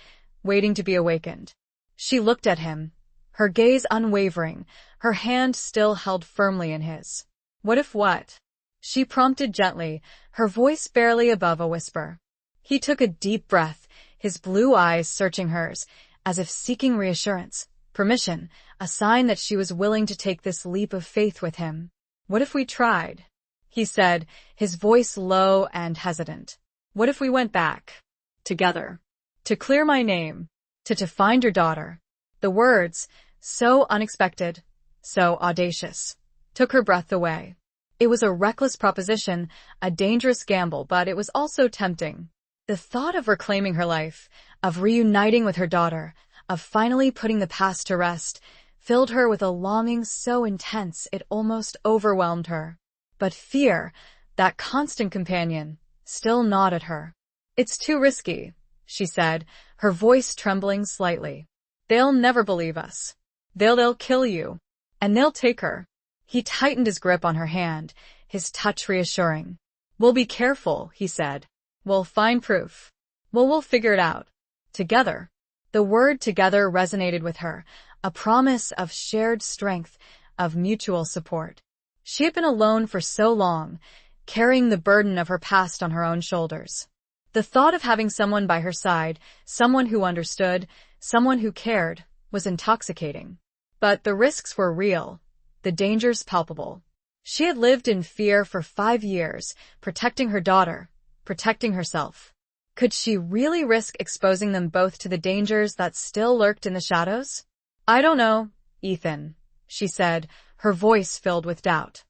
waiting to be awakened. She looked at him, her gaze unwavering, her hand still held firmly in his. "What if what?" she prompted gently, her voice barely above a whisper. He took a deep breath, his blue eyes searching hers, as if seeking reassurance, permission, a sign that she was willing to take this leap of faith with him. "What if we tried?" he said, his voice low and hesitant. "What if we went back? Together. To clear my name. To find your daughter." The words, so unexpected, so audacious, took her breath away. It was a reckless proposition, a dangerous gamble, but it was also tempting. The thought of reclaiming her life, of reuniting with her daughter, of finally putting the past to rest, filled her with a longing so intense it almost overwhelmed her. But fear, that constant companion, still gnawed at her. "It's too risky," she said, her voice trembling slightly. "They'll never believe us. They'll kill you. And they'll take her." He tightened his grip on her hand, his touch reassuring. "We'll be careful," he said. "We'll find proof. We'll figure it out. Together." The word together resonated with her, a promise of shared strength, of mutual support. She had been alone for so long, carrying the burden of her past on her own shoulders. The thought of having someone by her side, someone who understood, someone who cared, was intoxicating. But the risks were real, the dangers palpable. She had lived in fear for 5 years, protecting her daughter, protecting herself. Could she really risk exposing them both to the dangers that still lurked in the shadows? "I don't know, Ethan," she said, her voice filled with doubt.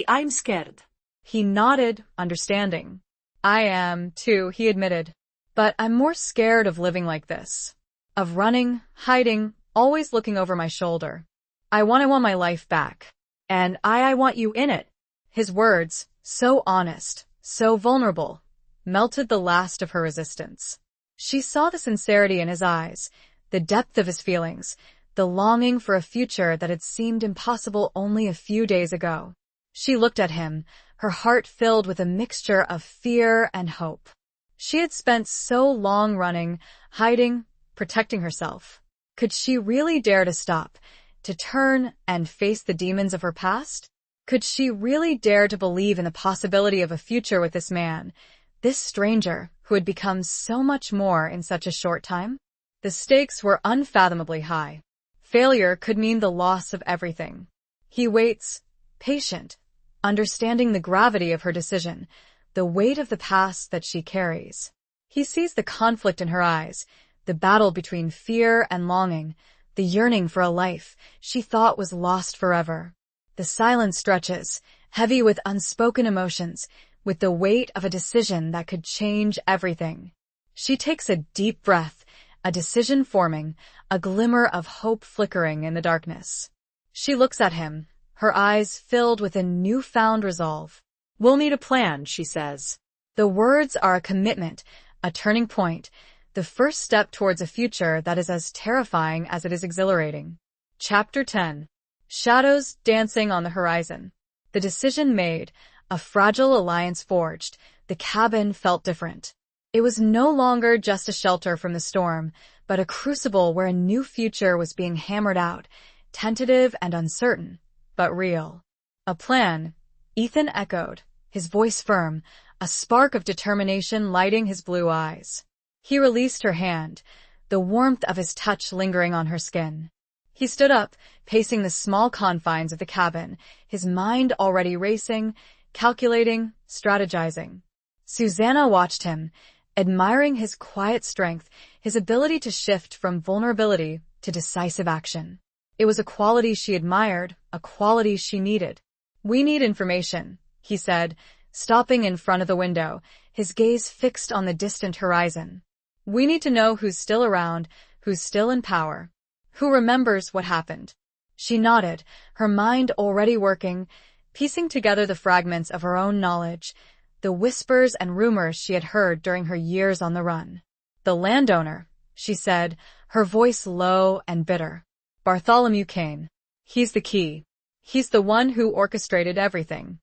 I'm scared. He nodded, understanding. "I am, too," he admitted. "But I'm more scared of living like this. Of running, hiding, always looking over my shoulder. I want my life back. And I want you in it." His words, so honest, so vulnerable, melted the last of her resistance. She saw the sincerity in his eyes, the depth of his feelings, the longing for a future that had seemed impossible only a few days ago. She looked at him, her heart filled with a mixture of fear and hope. She had spent so long running, hiding, protecting herself. Could she really dare to stop, to turn and face the demons of her past? Could she really dare to believe in the possibility of a future with this man, this stranger who had become so much more in such a short time? The stakes were unfathomably high. Failure could mean the loss of everything. He waits, patient, understanding the gravity of her decision, the weight of the past that she carries. He sees the conflict in her eyes, the battle between fear and longing, the yearning for a life she thought was lost forever. The silence stretches, heavy with unspoken emotions, with the weight of a decision that could change everything. She takes a deep breath, a decision forming, a glimmer of hope flickering in the darkness. She looks at him, her eyes filled with a newfound resolve. "We'll need a plan," she says. The words are a commitment, a turning point, the first step towards a future that is as terrifying as it is exhilarating. Chapter 10. Shadows dancing on the horizon. The decision made, a fragile alliance forged, the cabin felt different. It was no longer just a shelter from the storm, but a crucible where a new future was being hammered out, tentative and uncertain, but real. "A plan," Ethan echoed, his voice firm, a spark of determination lighting his blue eyes. He released her hand, the warmth of his touch lingering on her skin. He stood up, pacing the small confines of the cabin, his mind already racing, calculating, strategizing. Susanna watched him, admiring his quiet strength, his ability to shift from vulnerability to decisive action. It was a quality she admired, a quality she needed. "We need information," he said, stopping in front of the window, his gaze fixed on the distant horizon. "We need to know who's still around, who's still in power, who remembers what happened." She nodded, her mind already working, piecing together the fragments of her own knowledge, the whispers and rumors she had heard during her years on the run. "The landowner," she said, her voice low and bitter. "Bartholomew Kane. He's the key. He's the one who orchestrated everything.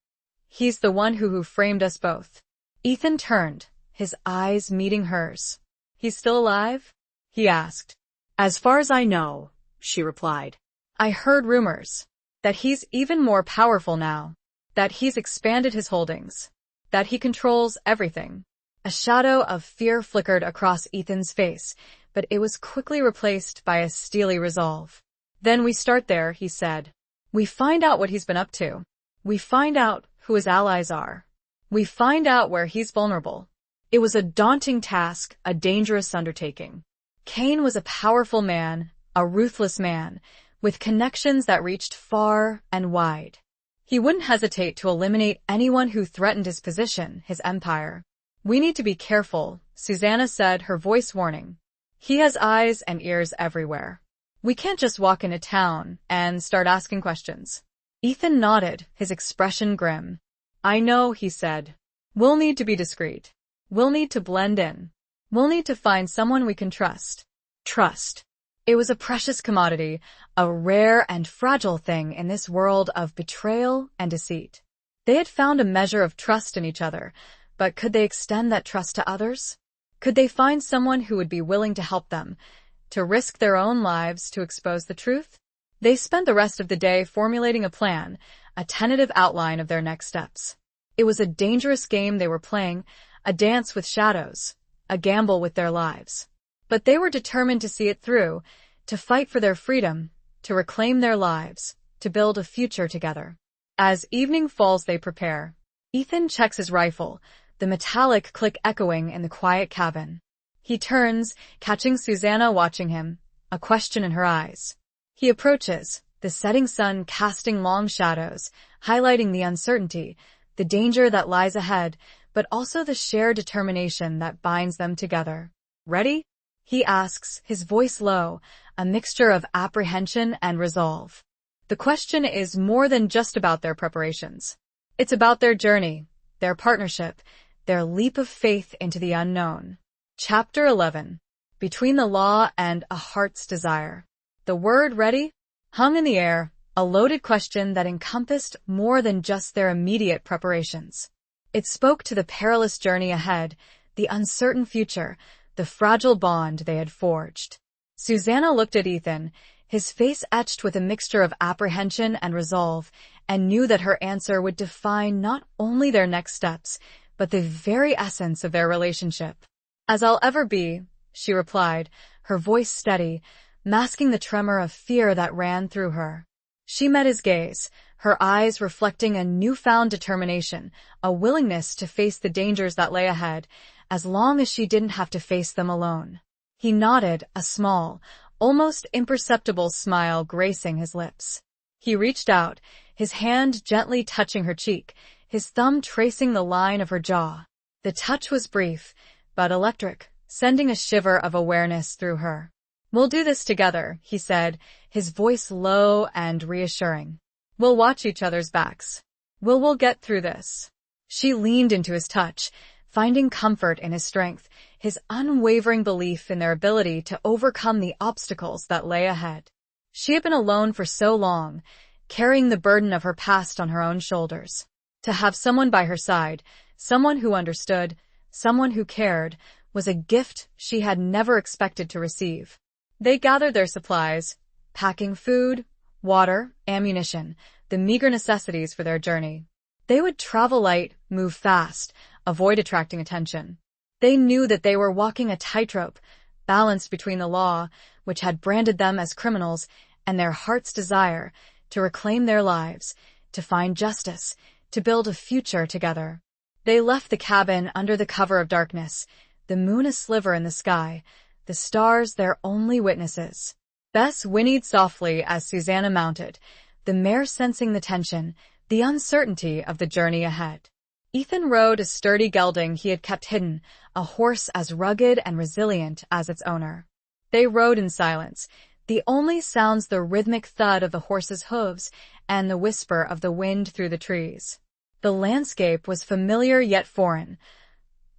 He's the one who framed us both." Ethan turned, his eyes meeting hers. "He's still alive?" he asked. "As far as I know," she replied. "I heard rumors that he's even more powerful now, that he's expanded his holdings, that he controls everything." A shadow of fear flickered across Ethan's face, but it was quickly replaced by a steely resolve. "Then we start there," he said. "We find out what he's been up to. We find out who his allies are. We find out where he's vulnerable." It was a daunting task, a dangerous undertaking. Kane was a powerful man, a ruthless man, with connections that reached far and wide. He wouldn't hesitate to eliminate anyone who threatened his position, his empire. "We need to be careful," Susanna said, her voice warning. "He has eyes and ears everywhere. We can't just walk into town and start asking questions." Ethan nodded, his expression grim. "I know," he said. "We'll need to be discreet. We'll need to blend in. We'll need to find someone we can trust." Trust. It was a precious commodity, a rare and fragile thing in this world of betrayal and deceit. They had found a measure of trust in each other, but could they extend that trust to others? Could they find someone who would be willing to help them, to risk their own lives to expose the truth? They spent the rest of the day formulating a plan, a tentative outline of their next steps. It was a dangerous game they were playing, a dance with shadows, a gamble with their lives. But they were determined to see it through, to fight for their freedom, to reclaim their lives, to build a future together. As evening falls, they prepare. Ethan checks his rifle, the metallic click echoing in the quiet cabin. He turns, catching Susanna watching him, a question in her eyes. He approaches, the setting sun casting long shadows, highlighting the uncertainty, the danger that lies ahead, but also the shared determination that binds them together. "Ready?" he asks, his voice low, a mixture of apprehension and resolve. The question is more than just about their preparations. It's about their journey, their partnership, their leap of faith into the unknown. Chapter 11. Between the Law and a Heart's Desire. The word "ready" hung in the air, a loaded question that encompassed more than just their immediate preparations. It spoke to the perilous journey ahead, the uncertain future, the fragile bond they had forged. Susanna looked at Ethan, his face etched with a mixture of apprehension and resolve, and knew that her answer would define not only their next steps, but the very essence of their relationship. "As I'll ever be," she replied, her voice steady, masking the tremor of fear that ran through her. She met his gaze, her eyes reflecting a newfound determination, a willingness to face the dangers that lay ahead, as long as she didn't have to face them alone. He nodded, a small, almost imperceptible smile gracing his lips. He reached out, his hand gently touching her cheek, his thumb tracing the line of her jaw. The touch was brief, but electric, sending a shiver of awareness through her. "We'll do this together," he said, his voice low and reassuring. "We'll watch each other's backs. We'll get through this." She leaned into his touch, finding comfort in his strength, his unwavering belief in their ability to overcome the obstacles that lay ahead. She had been alone for so long, carrying the burden of her past on her own shoulders. To have someone by her side, someone who understood, someone who cared, was a gift she had never expected to receive. They gathered their supplies, packing food, water, ammunition, the meager necessities for their journey. They would travel light, move fast, avoid attracting attention. They knew that they were walking a tightrope, balanced between the law, which had branded them as criminals, and their heart's desire to reclaim their lives, to find justice, to build a future together. They left the cabin under the cover of darkness, the moon a sliver in the sky, the stars their only witnesses. Bess whinnied softly as Susanna mounted, the mare sensing the tension, the uncertainty of the journey ahead. Ethan rode a sturdy gelding he had kept hidden, a horse as rugged and resilient as its owner. They rode in silence, the only sounds the rhythmic thud of the horse's hooves and the whisper of the wind through the trees. The landscape was familiar yet foreign,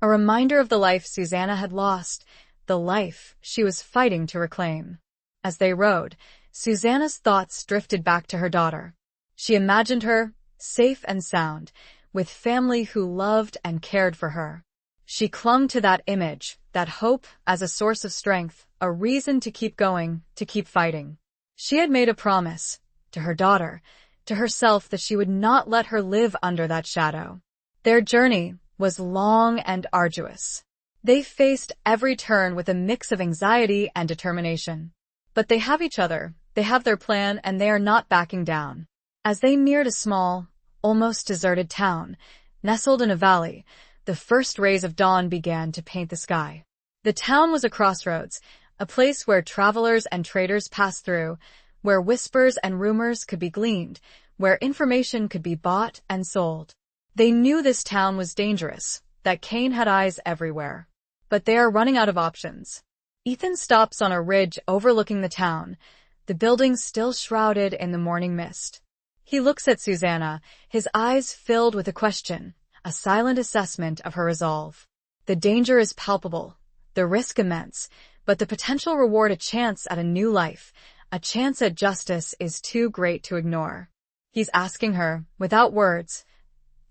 a reminder of the life Susanna had lost, the life she was fighting to reclaim. As they rode, Susanna's thoughts drifted back to her daughter. She imagined her, safe and sound, with family who loved and cared for her. She clung to that image, that hope, as a source of strength, a reason to keep going, to keep fighting. She had made a promise, to her daughter, to herself, that she would not let her live under that shadow. Their journey was long and arduous. They faced every turn with a mix of anxiety and determination. But they have each other, they have their plan, and they are not backing down. As they neared a small, almost deserted town, nestled in a valley, the first rays of dawn began to paint the sky. The town was a crossroads, a place where travelers and traders passed through, where whispers and rumors could be gleaned, where information could be bought and sold. They knew this town was dangerous, that Cain had eyes everywhere. But they are running out of options. Ethan stops on a ridge overlooking the town, the buildings still shrouded in the morning mist. He looks at Susanna, his eyes filled with a question, a silent assessment of her resolve. The danger is palpable, the risk immense, but the potential reward, a chance at a new life, a chance at justice, is too great to ignore. He's asking her, without words,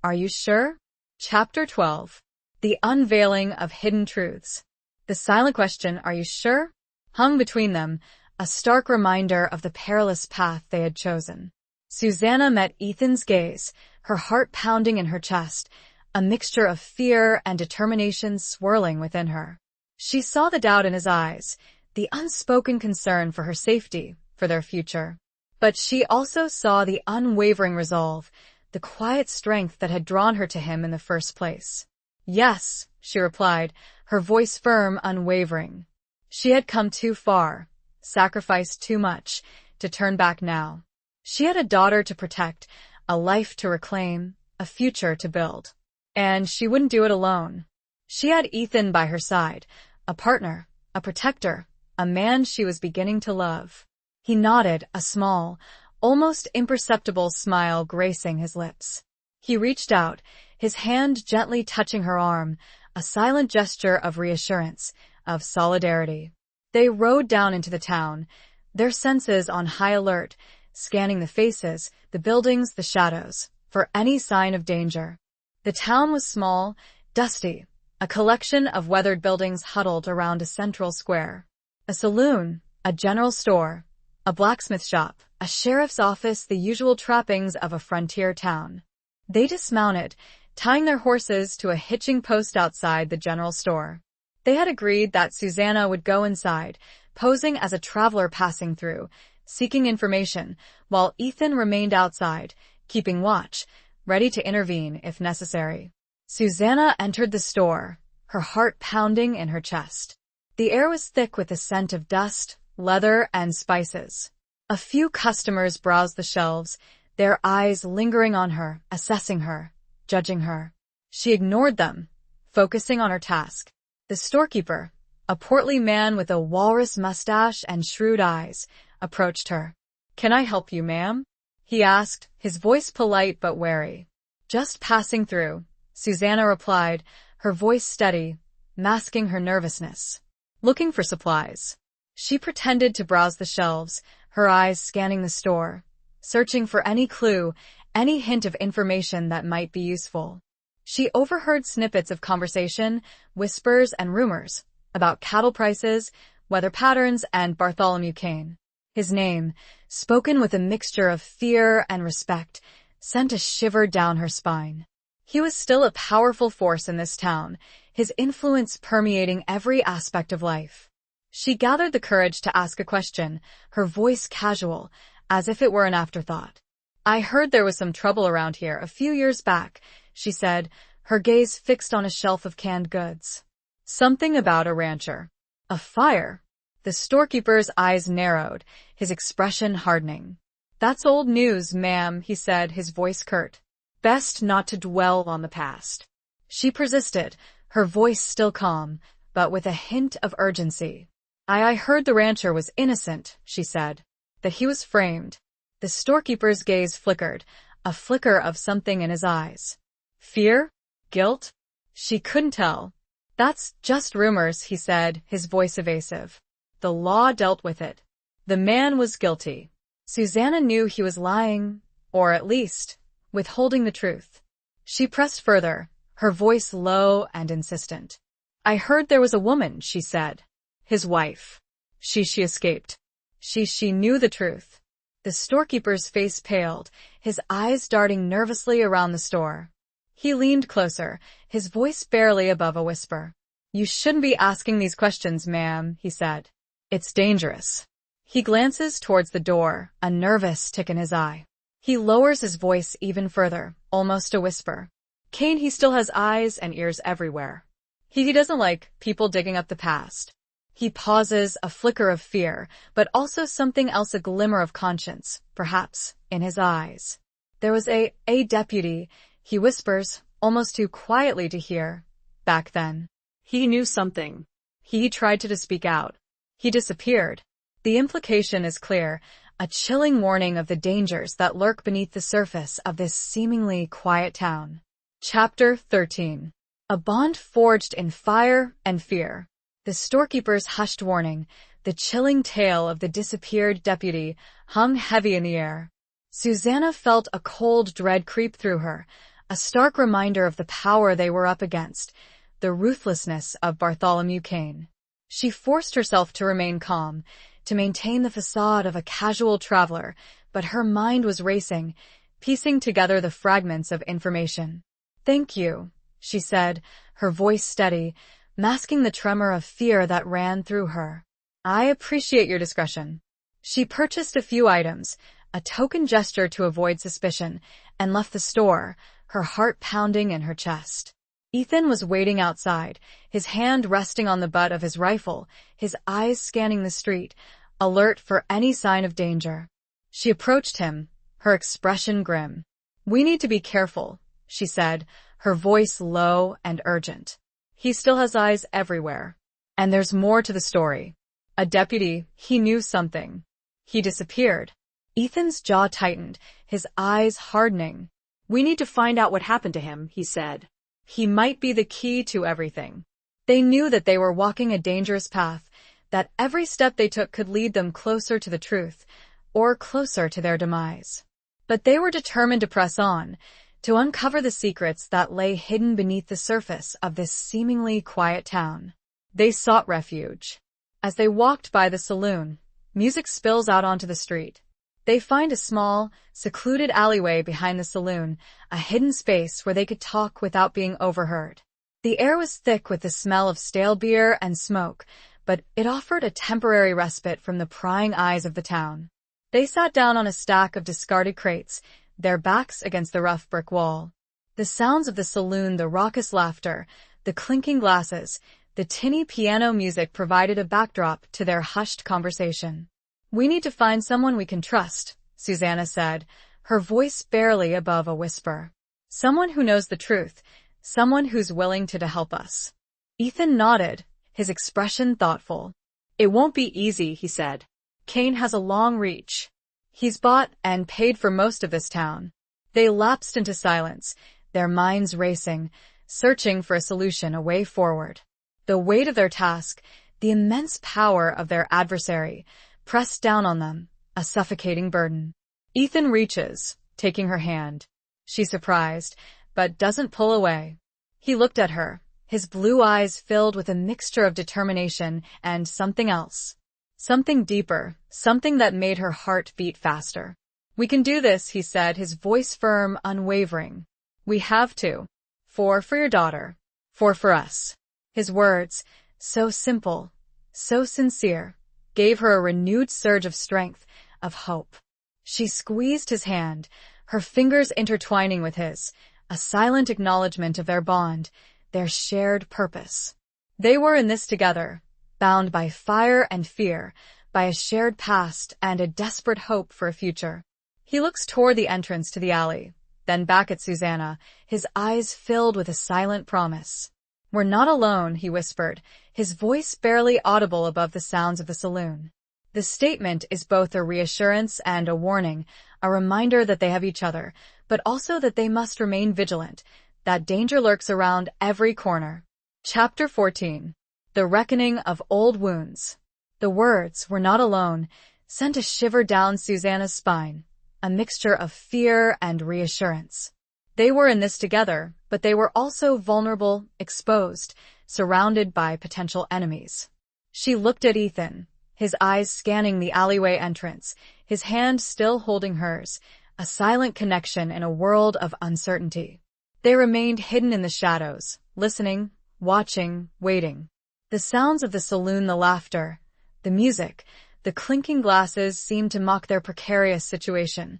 Are you sure? Chapter 12. The Unveiling of Hidden Truths. The silent question, are you sure? Hung between them, a stark reminder of the perilous path they had chosen. Susanna met Ethan's gaze, her heart pounding in her chest, a mixture of fear and determination swirling within her. She saw the doubt in his eyes, the unspoken concern for her safety, for their future. But she also saw the unwavering resolve, the quiet strength that had drawn her to him in the first place. Yes, she replied, her voice firm, unwavering. She had come too far, sacrificed too much, to turn back now. She had a daughter to protect, a life to reclaim, a future to build. And she wouldn't do it alone. She had Ethan by her side, a partner, a protector, a man she was beginning to love. He nodded, a small, almost imperceptible smile gracing his lips. He reached out, his hand gently touching her arm, a silent gesture of reassurance, of solidarity. They rode down into the town, their senses on high alert, scanning the faces, the buildings, the shadows, for any sign of danger. The town was small, dusty, a collection of weathered buildings huddled around a central square. A saloon, a general store, a blacksmith shop, a sheriff's office, the usual trappings of a frontier town. They dismounted, tying their horses to a hitching post outside the general store. They had agreed that Susanna would go inside, posing as a traveler passing through, seeking information, while Ethan remained outside, keeping watch, ready to intervene if necessary. Susanna entered the store, her heart pounding in her chest. The air was thick with the scent of dust, leather, and spices. A few customers browsed the shelves, their eyes lingering on her, assessing her, judging her. She ignored them, focusing on her task. The storekeeper, a portly man with a walrus mustache and shrewd eyes, approached her. "Can I help you, ma'am?" he asked, his voice polite but wary. "Just passing through," Susanna replied, her voice steady, masking her nervousness. "Looking for supplies." She pretended to browse the shelves, her eyes scanning the store, searching for any clue, any hint of information that might be useful. She overheard snippets of conversation, whispers and rumors about cattle prices, weather patterns, and Bartholomew Kane. His name, spoken with a mixture of fear and respect, sent a shiver down her spine. He was still a powerful force in this town, his influence permeating every aspect of life. She gathered the courage to ask a question, her voice casual, as if it were an afterthought. "I heard there was some trouble around here a few years back," she said, her gaze fixed on a shelf of canned goods. "Something about a rancher. A fire." The storekeeper's eyes narrowed, his expression hardening. "That's old news, ma'am," he said, his voice curt. "Best not to dwell on the past." She persisted, her voice still calm, but with a hint of urgency. I heard the rancher was innocent," she said. "That he was framed." The storekeeper's gaze flickered, a flicker of something in his eyes. Fear? Guilt? She couldn't tell. "That's just rumors," he said, his voice evasive. "The law dealt with it. The man was guilty." Susanna knew he was lying, or at least, withholding the truth. She pressed further, her voice low and insistent. "I heard there was a woman," she said. "His wife. She escaped. She knew the truth." The storekeeper's face paled, his eyes darting nervously around the store. He leaned closer, his voice barely above a whisper. "You shouldn't be asking these questions, ma'am," he said. "It's dangerous." He glances towards the door, a nervous tick in his eye. He lowers his voice even further, almost a whisper. "Kane, he still has eyes and ears everywhere. He doesn't like people digging up the past." He pauses, a flicker of fear, but also something else, a glimmer of conscience, perhaps, in his eyes. "There was a deputy," he whispers, almost too quietly to hear, "back then. He knew something. He tried to speak out. He disappeared." The implication is clear, a chilling warning of the dangers that lurk beneath the surface of this seemingly quiet town. Chapter 13. A bond forged in fire and fear. The storekeeper's hushed warning, the chilling tale of the disappeared deputy, hung heavy in the air. Susanna felt a cold dread creep through her, a stark reminder of the power they were up against, the ruthlessness of Bartholomew Kane. She forced herself to remain calm, to maintain the facade of a casual traveler, but her mind was racing, piecing together the fragments of information. "Thank you," she said, her voice steady, masking the tremor of fear that ran through her. "I appreciate your discretion." She purchased a few items, a token gesture to avoid suspicion, and left the store, her heart pounding in her chest. Ethan was waiting outside, his hand resting on the butt of his rifle, his eyes scanning the street, alert for any sign of danger. She approached him, her expression grim. "We need to be careful," she said, her voice low and urgent. "He still has eyes everywhere. And there's more to the story. A deputy, he knew something. He disappeared." Ethan's jaw tightened, his eyes hardening. "We need to find out what happened to him," he said. He might be the key to everything. They knew that they were walking a dangerous path, that every step they took could lead them closer to the truth, or closer to their demise. But they were determined to press on, to uncover the secrets that lay hidden beneath the surface of this seemingly quiet town. They sought refuge. As they walked by the saloon, music spills out onto the street. They find a small, secluded alleyway behind the saloon, a hidden space where they could talk without being overheard. The air was thick with the smell of stale beer and smoke, but it offered a temporary respite from the prying eyes of the town. They sat down on a stack of discarded crates, their backs against the rough brick wall. The sounds of the saloon, the raucous laughter, the clinking glasses, the tinny piano music provided a backdrop to their hushed conversation. "We need to find someone we can trust," Susanna said, her voice barely above a whisper. "Someone who knows the truth, someone who's willing to help us." Ethan nodded, his expression thoughtful. "It won't be easy," he said. "Kane has a long reach. He's bought and paid for most of this town." They lapsed into silence, their minds racing, searching for a solution, a way forward. The weight of their task, the immense power of their adversary, pressed down on them, a suffocating burden. Ethan reaches, taking her hand. She's surprised, but doesn't pull away. He looked at her, his blue eyes filled with a mixture of determination and something else. Something deeper, something that made her heart beat faster. "We can do this," he said, his voice firm, unwavering. "We have to. For your daughter. For us." His words, so simple, so sincere, gave her a renewed surge of strength, of hope. She squeezed his hand, her fingers intertwining with his, a silent acknowledgement of their bond, their shared purpose. They were in this together, bound by fire and fear, by a shared past and a desperate hope for a future. He looks toward the entrance to the alley, then back at Susanna, his eyes filled with a silent promise. "We're not alone," he whispered, his voice barely audible above the sounds of the saloon. The statement is both a reassurance and a warning, a reminder that they have each other, but also that they must remain vigilant, that danger lurks around every corner. Chapter 14. The Reckoning of Old Wounds. The words, "we're not alone," sent a shiver down Susanna's spine, a mixture of fear and reassurance. They were in this together, but they were also vulnerable, exposed, surrounded by potential enemies. She looked at Ethan, his eyes scanning the alleyway entrance, his hand still holding hers, a silent connection in a world of uncertainty. They remained hidden in the shadows, listening, watching, waiting. The sounds of the saloon, the laughter, the music, the clinking glasses seemed to mock their precarious situation,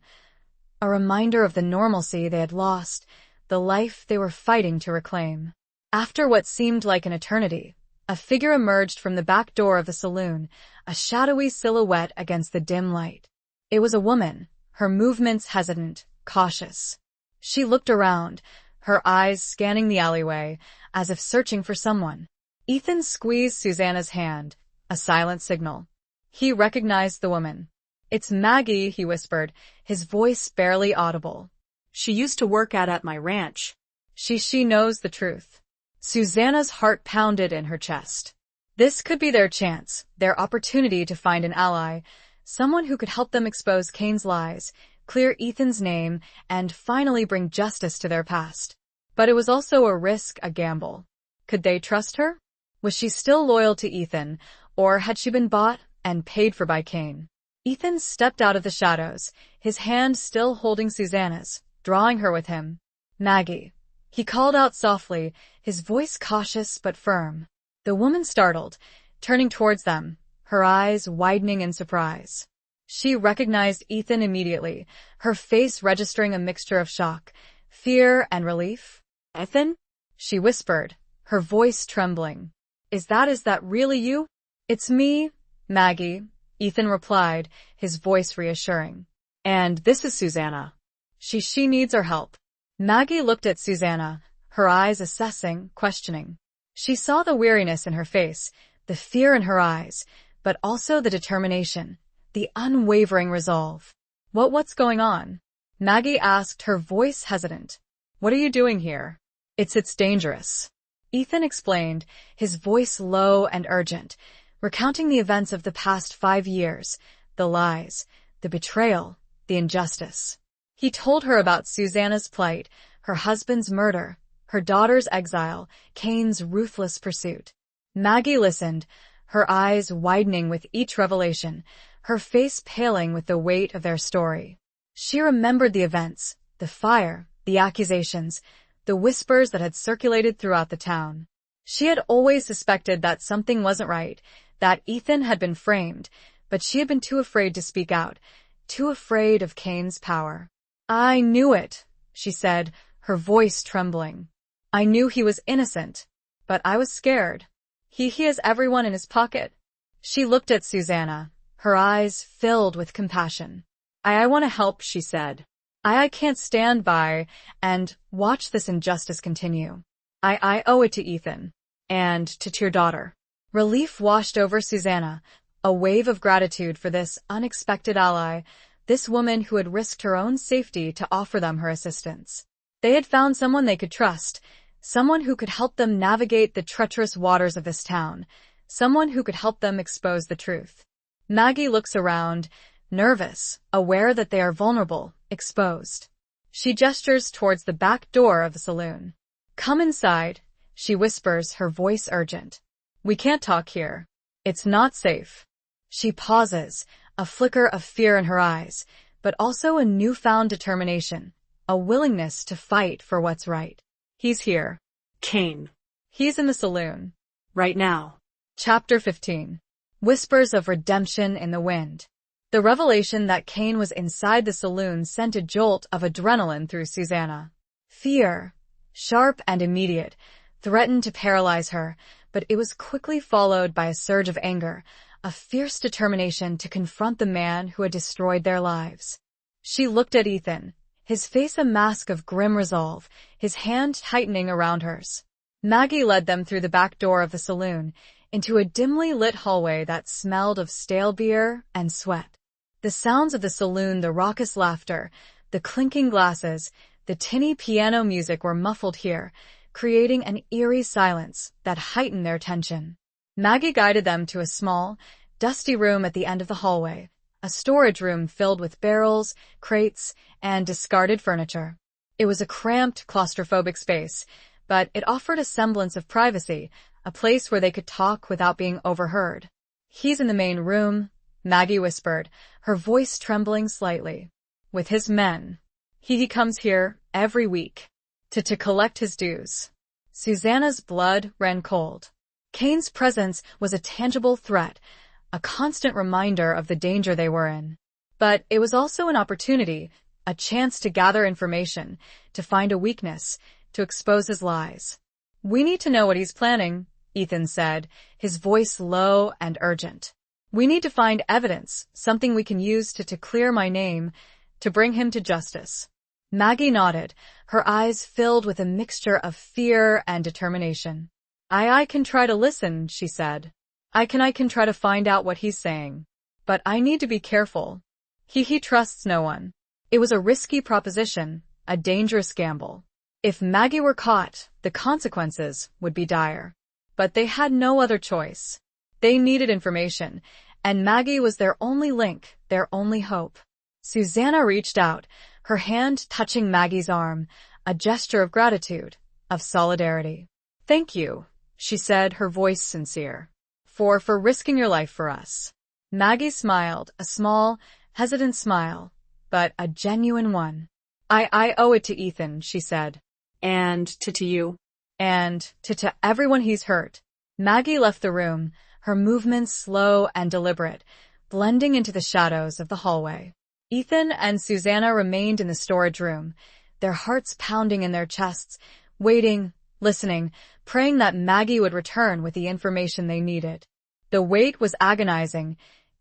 a reminder of the normalcy they had lost, the life they were fighting to reclaim. After what seemed like an eternity, a figure emerged from the back door of the saloon, a shadowy silhouette against the dim light. It was a woman, her movements hesitant, cautious. She looked around, her eyes scanning the alleyway, as if searching for someone. Ethan squeezed Susanna's hand, a silent signal. He recognized the woman. "It's Maggie," he whispered, his voice barely audible. "She used to work out at my ranch." She knows the truth. Susanna's heart pounded in her chest. This could be their chance, their opportunity to find an ally, someone who could help them expose Kane's lies, clear Ethan's name, and finally bring justice to their past. But it was also a risk, a gamble. Could they trust her? Was she still loyal to Ethan, or had she been bought and paid for by Cain? Ethan stepped out of the shadows, his hand still holding Susanna's, drawing her with him. "Maggie." He called out softly, his voice cautious but firm. The woman startled, turning towards them, her eyes widening in surprise. She recognized Ethan immediately, her face registering a mixture of shock, fear, and relief. "Ethan?" she whispered, her voice trembling. Is that really you?" "It's me, Maggie," Ethan replied, his voice reassuring. "And this is Susanna." She needs our help." Maggie looked at Susanna, her eyes assessing, questioning. She saw the weariness in her face, the fear in her eyes, but also the determination, the unwavering resolve. What's going on?" Maggie asked, her voice hesitant. "What are you doing here?" It's dangerous." Ethan explained, his voice low and urgent, recounting the events of the past 5 years, the lies, the betrayal, the injustice. He told her about Susanna's plight, her husband's murder, her daughter's exile, Cain's ruthless pursuit. Maggie listened, her eyes widening with each revelation, her face paling with the weight of their story. She remembered the events, the fire, the accusations, the whispers that had circulated throughout the town. She had always suspected that something wasn't right, that Ethan had been framed, but she had been too afraid to speak out, too afraid of Cain's power. "I knew it," she said, her voice trembling. "I knew he was innocent, but I was scared. He has everyone in his pocket." She looked at Susanna, her eyes filled with compassion. I want to help," she said. I can't stand by and watch this injustice continue. I owe it to Ethan. And to your daughter." Relief washed over Susanna, a wave of gratitude for this unexpected ally, this woman who had risked her own safety to offer them her assistance. They had found someone they could trust, someone who could help them navigate the treacherous waters of this town, someone who could help them expose the truth. Maggie looks around, nervous, aware that they are vulnerable, exposed. She gestures towards the back door of the saloon. "Come inside," she whispers, her voice urgent. "We can't talk here. It's not safe." She pauses, a flicker of fear in her eyes, but also a newfound determination, a willingness to fight for what's right. "He's here." "Cain." "He's in the saloon." "Right now." Chapter 15. Whispers of redemption in the wind. The revelation that Cain was inside the saloon sent a jolt of adrenaline through Susanna. Fear, sharp and immediate, threatened to paralyze her, but it was quickly followed by a surge of anger, a fierce determination to confront the man who had destroyed their lives. She looked at Ethan, his face a mask of grim resolve, his hand tightening around hers. Maggie led them through the back door of the saloon, into a dimly lit hallway that smelled of stale beer and sweat. The sounds of the saloon, the raucous laughter, the clinking glasses, the tinny piano music were muffled here, creating an eerie silence that heightened their tension. Maggie guided them to a small, dusty room at the end of the hallway, a storage room filled with barrels, crates, and discarded furniture. It was a cramped, claustrophobic space, but it offered a semblance of privacy, a place where they could talk without being overheard. "He's in the main room," Maggie whispered, her voice trembling slightly. "With his men. He comes here every week to collect his dues." Susanna's blood ran cold. Cain's presence was a tangible threat, a constant reminder of the danger they were in. But it was also an opportunity, a chance to gather information, to find a weakness, to expose his lies. "We need to know what he's planning," Ethan said, his voice low and urgent. "We need to find evidence, something we can use to clear my name, to bring him to justice." Maggie nodded, her eyes filled with a mixture of fear and determination. I can try to listen," she said. I can try to find out what he's saying. But I need to be careful. He trusts no one." It was a risky proposition, a dangerous gamble. If Maggie were caught, the consequences would be dire. But they had no other choice. They needed information, and Maggie was their only link, their only hope. Susanna reached out, her hand touching Maggie's arm, a gesture of gratitude, of solidarity. "Thank you," she said, her voice sincere, for risking your life for us." Maggie smiled, a small, hesitant smile, but a genuine one. I owe it to Ethan," she said. And to you. "And to everyone he's hurt." Maggie left the room, her movements slow and deliberate, blending into the shadows of the hallway. Ethan and Susanna remained in the storage room, their hearts pounding in their chests, waiting, listening, praying that Maggie would return with the information they needed. The wait was agonizing,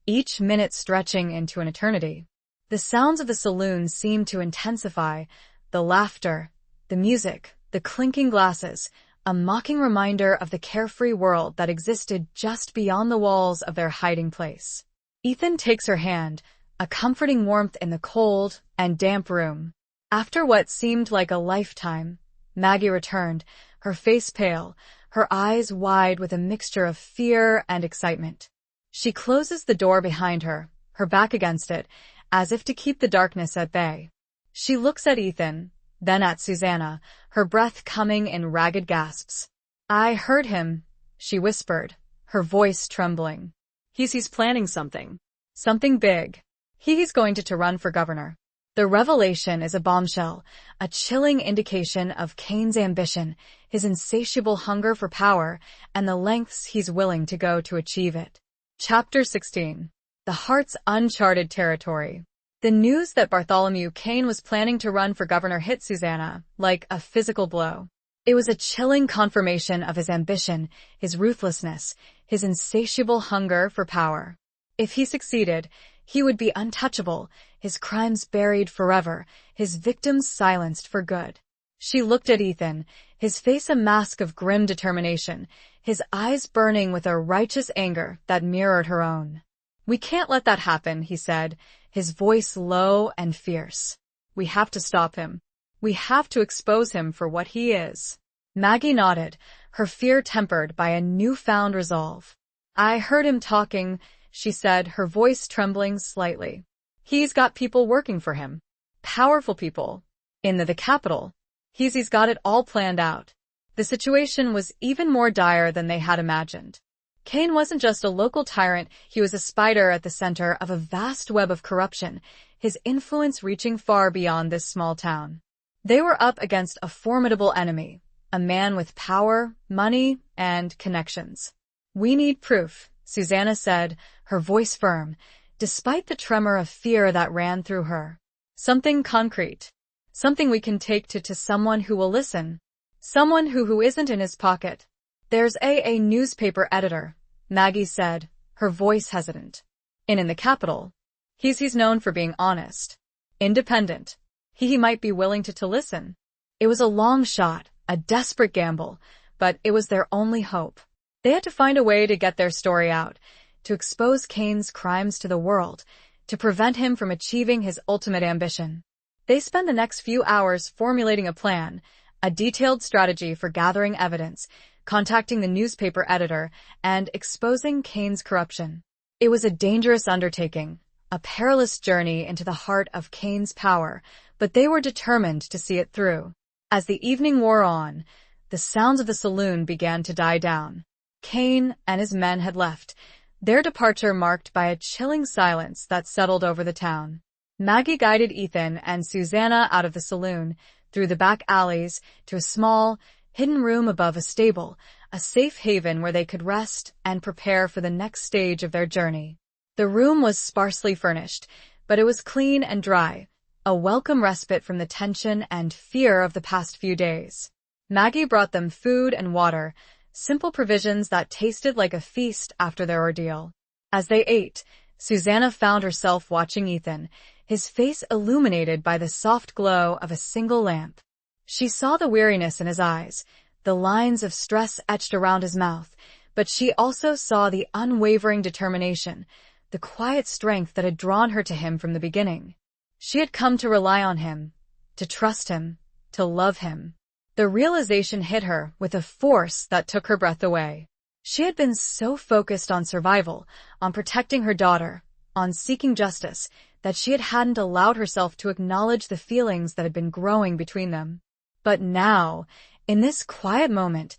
each minute stretching into an eternity. The sounds of the saloon seemed to intensify, the laughter, the music, the clinking glasses, a mocking reminder of the carefree world that existed just beyond the walls of their hiding place. Ethan takes her hand, a comforting warmth in the cold and damp room. After what seemed like a lifetime, Maggie returned, her face pale, her eyes wide with a mixture of fear and excitement. She closes the door behind her, her back against it, as if to keep the darkness at bay. She looks at Ethan, then at Susanna, her breath coming in ragged gasps. "I heard him," she whispered, her voice trembling. He's planning something. "Something big. He's going to run for governor." The revelation is a bombshell, a chilling indication of Cain's ambition, his insatiable hunger for power, and the lengths he's willing to go to achieve it. Chapter 16. The Heart's Uncharted Territory. The news that Bartholomew Cain was planning to run for governor hit Susanna like a physical blow. It was a chilling confirmation of his ambition, his ruthlessness, his insatiable hunger for power. If he succeeded, he would be untouchable, his crimes buried forever, his victims silenced for good. She looked at Ethan, his face a mask of grim determination, his eyes burning with a righteous anger that mirrored her own. "We can't let that happen," he said, his voice low and fierce. "We have to stop him. We have to expose him for what he is." Maggie nodded, her fear tempered by a newfound resolve. "I heard him talking," she said, her voice trembling slightly. "He's got people working for him. Powerful people. In the capital. He's got it all planned out." The situation was even more dire than they had imagined. Cain wasn't just a local tyrant, he was a spider at the center of a vast web of corruption, his influence reaching far beyond this small town. They were up against a formidable enemy, a man with power, money, and connections. "We need proof," Susanna said, her voice firm, despite the tremor of fear that ran through her. "Something concrete. Something we can take to someone who will listen. Someone who isn't in his pocket." "There's a newspaper editor," Maggie said, her voice hesitant. In the capital. He's known for being honest. Independent. He might be willing to listen." It was a long shot, a desperate gamble, but it was their only hope. They had to find a way to get their story out, to expose Cain's crimes to the world, to prevent him from achieving his ultimate ambition. They spent the next few hours formulating a plan, a detailed strategy for gathering evidence, contacting the newspaper editor, and exposing Cain's corruption. It was a dangerous undertaking, a perilous journey into the heart of Cain's power, but they were determined to see it through. As the evening wore on, the sounds of the saloon began to die down. Cain and his men had left, their departure marked by a chilling silence that settled over the town. Maggie guided Ethan and Susanna out of the saloon, through the back alleys, to a small, hidden room above a stable, a safe haven where they could rest and prepare for the next stage of their journey. The room was sparsely furnished, but it was clean and dry, a welcome respite from the tension and fear of the past few days. Maggie brought them food and water, simple provisions that tasted like a feast after their ordeal. As they ate, Susanna found herself watching Ethan, his face illuminated by the soft glow of a single lamp. She saw the weariness in his eyes, the lines of stress etched around his mouth, but she also saw the unwavering determination, the quiet strength that had drawn her to him from the beginning. She had come to rely on him, to trust him, to love him. The realization hit her with a force that took her breath away. She had been so focused on survival, on protecting her daughter, on seeking justice, that she hadn't allowed herself to acknowledge the feelings that had been growing between them. But now, in this quiet moment,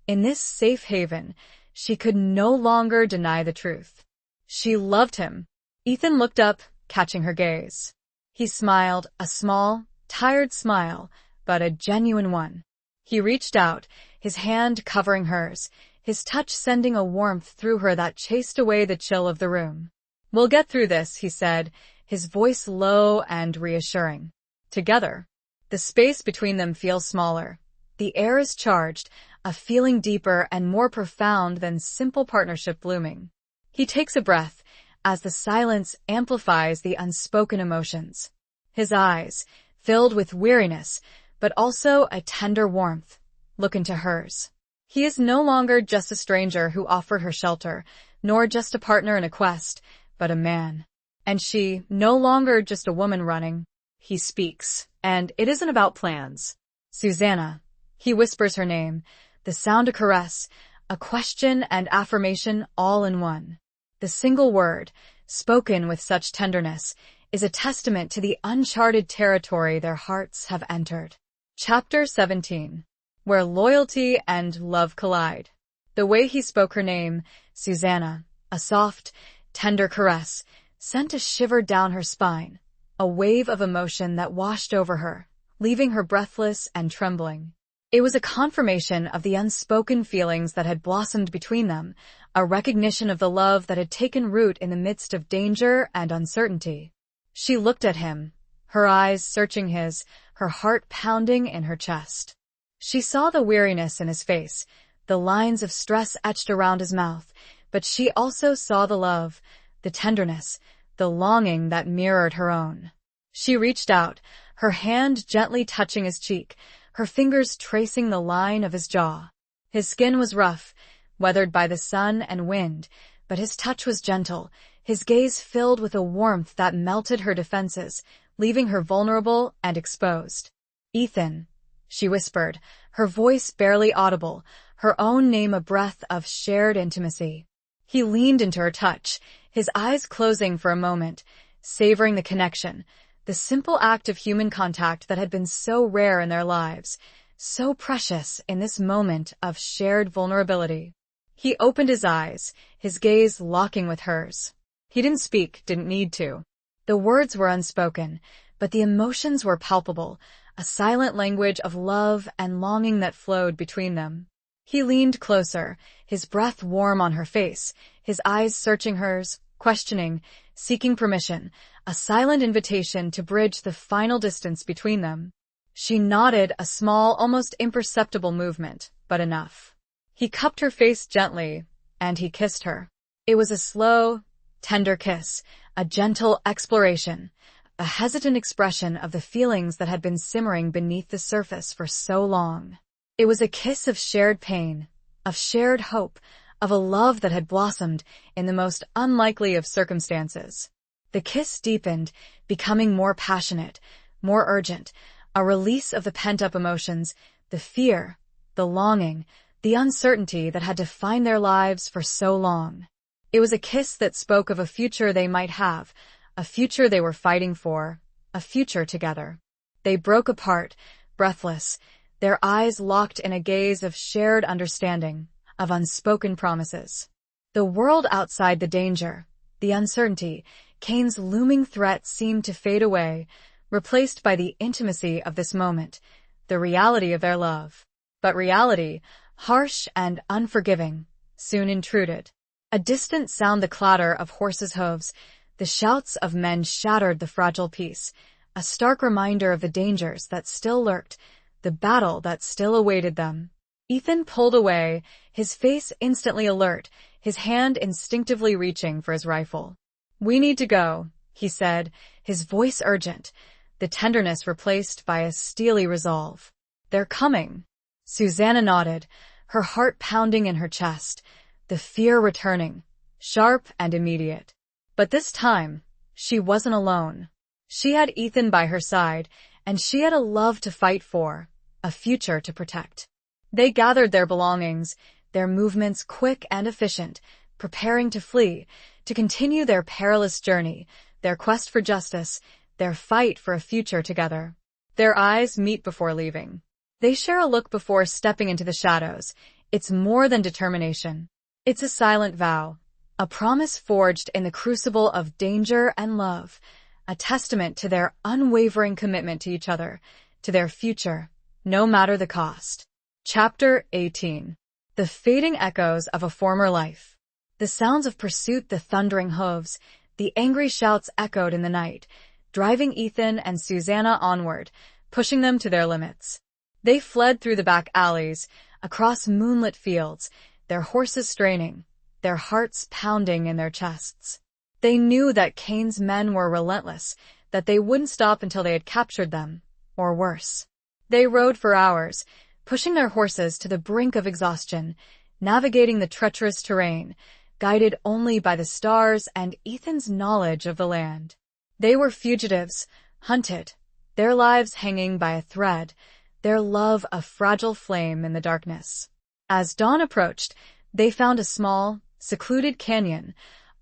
in this safe haven, she could no longer deny the truth. She loved him. Ethan looked up, catching her gaze. He smiled, a small, tired smile, but a genuine one. He reached out, his hand covering hers, his touch sending a warmth through her that chased away the chill of the room. "We'll get through this," he said, his voice low and reassuring. Together. The space between them feels smaller. The air is charged, a feeling deeper and more profound than simple partnership blooming. He takes a breath, as the silence amplifies the unspoken emotions. His eyes, filled with weariness, but also a tender warmth, look into hers. He is no longer just a stranger who offered her shelter, nor just a partner in a quest, but a man. And she, no longer just a woman running. He speaks, and it isn't about plans. Susanna. He whispers her name, the sound a caress, a question and affirmation all in one. The single word, spoken with such tenderness, is a testament to the uncharted territory their hearts have entered. Chapter 17. Where loyalty and love collide. The way he spoke her name, Susanna, a soft, tender caress, sent a shiver down her spine, a wave of emotion that washed over her, leaving her breathless and trembling. It was a confirmation of the unspoken feelings that had blossomed between them, a recognition of the love that had taken root in the midst of danger and uncertainty. She looked at him, her eyes searching his, her heart pounding in her chest. She saw the weariness in his face, the lines of stress etched around his mouth, but she also saw the love, the tenderness, the longing that mirrored her own. She reached out, her hand gently touching his cheek, her fingers tracing the line of his jaw. His skin was rough, weathered by the sun and wind, but his touch was gentle, his gaze filled with a warmth that melted her defenses, leaving her vulnerable and exposed. "Ethan," she whispered, her voice barely audible, her own name a breath of shared intimacy. He leaned into her touch, his eyes closing for a moment, savoring the connection, the simple act of human contact that had been so rare in their lives, so precious in this moment of shared vulnerability. He opened his eyes, his gaze locking with hers. He didn't speak, didn't need to. The words were unspoken, but the emotions were palpable, a silent language of love and longing that flowed between them. He leaned closer, his breath warm on her face, his eyes searching hers, questioning, seeking permission, a silent invitation to bridge the final distance between them. She nodded, a small, almost imperceptible movement, but enough. He cupped her face gently, and he kissed her. It was a slow, tender kiss, a gentle exploration, a hesitant expression of the feelings that had been simmering beneath the surface for so long. It was a kiss of shared pain, of shared hope, of a love that had blossomed in the most unlikely of circumstances. The kiss deepened, becoming more passionate, more urgent, a release of the pent-up emotions, the fear, the longing, the uncertainty that had defined their lives for so long. It was a kiss that spoke of a future they might have, a future they were fighting for, a future together. They broke apart, breathless, their eyes locked in a gaze of shared understanding, of unspoken promises. The world outside the danger, the uncertainty, Kane's looming threat seemed to fade away, replaced by the intimacy of this moment, the reality of their love. But reality, harsh and unforgiving, soon intruded. A distant sound, the clatter of horses' hooves, the shouts of men shattered the fragile peace, a stark reminder of the dangers that still lurked, the battle that still awaited them. Ethan pulled away, his face instantly alert, his hand instinctively reaching for his rifle. "We need to go," he said, his voice urgent, the tenderness replaced by a steely resolve. "They're coming." Susanna nodded, her heart pounding in her chest, the fear returning, sharp and immediate. But this time, she wasn't alone. She had Ethan by her side, and she had a love to fight for, a future to protect. They gathered their belongings, their movements quick and efficient, preparing to flee, to continue their perilous journey, their quest for justice, their fight for a future together. Their eyes meet before leaving. They share a look before stepping into the shadows. It's more than determination. It's a silent vow, a promise forged in the crucible of danger and love, a testament to their unwavering commitment to each other, to their future, no matter the cost. Chapter 18. The fading echoes of a former life. The sounds of pursuit, the thundering hooves, the angry shouts echoed in the night, driving Ethan and Susanna onward, pushing them to their limits. They fled through the back alleys, across moonlit fields, their horses straining, their hearts pounding in their chests. They knew that Kane's men were relentless, that they wouldn't stop until they had captured them, or worse. They rode for hours, pushing their horses to the brink of exhaustion, navigating the treacherous terrain, guided only by the stars and Ethan's knowledge of the land. They were fugitives, hunted, their lives hanging by a thread, their love a fragile flame in the darkness. As dawn approached, they found a small, secluded canyon,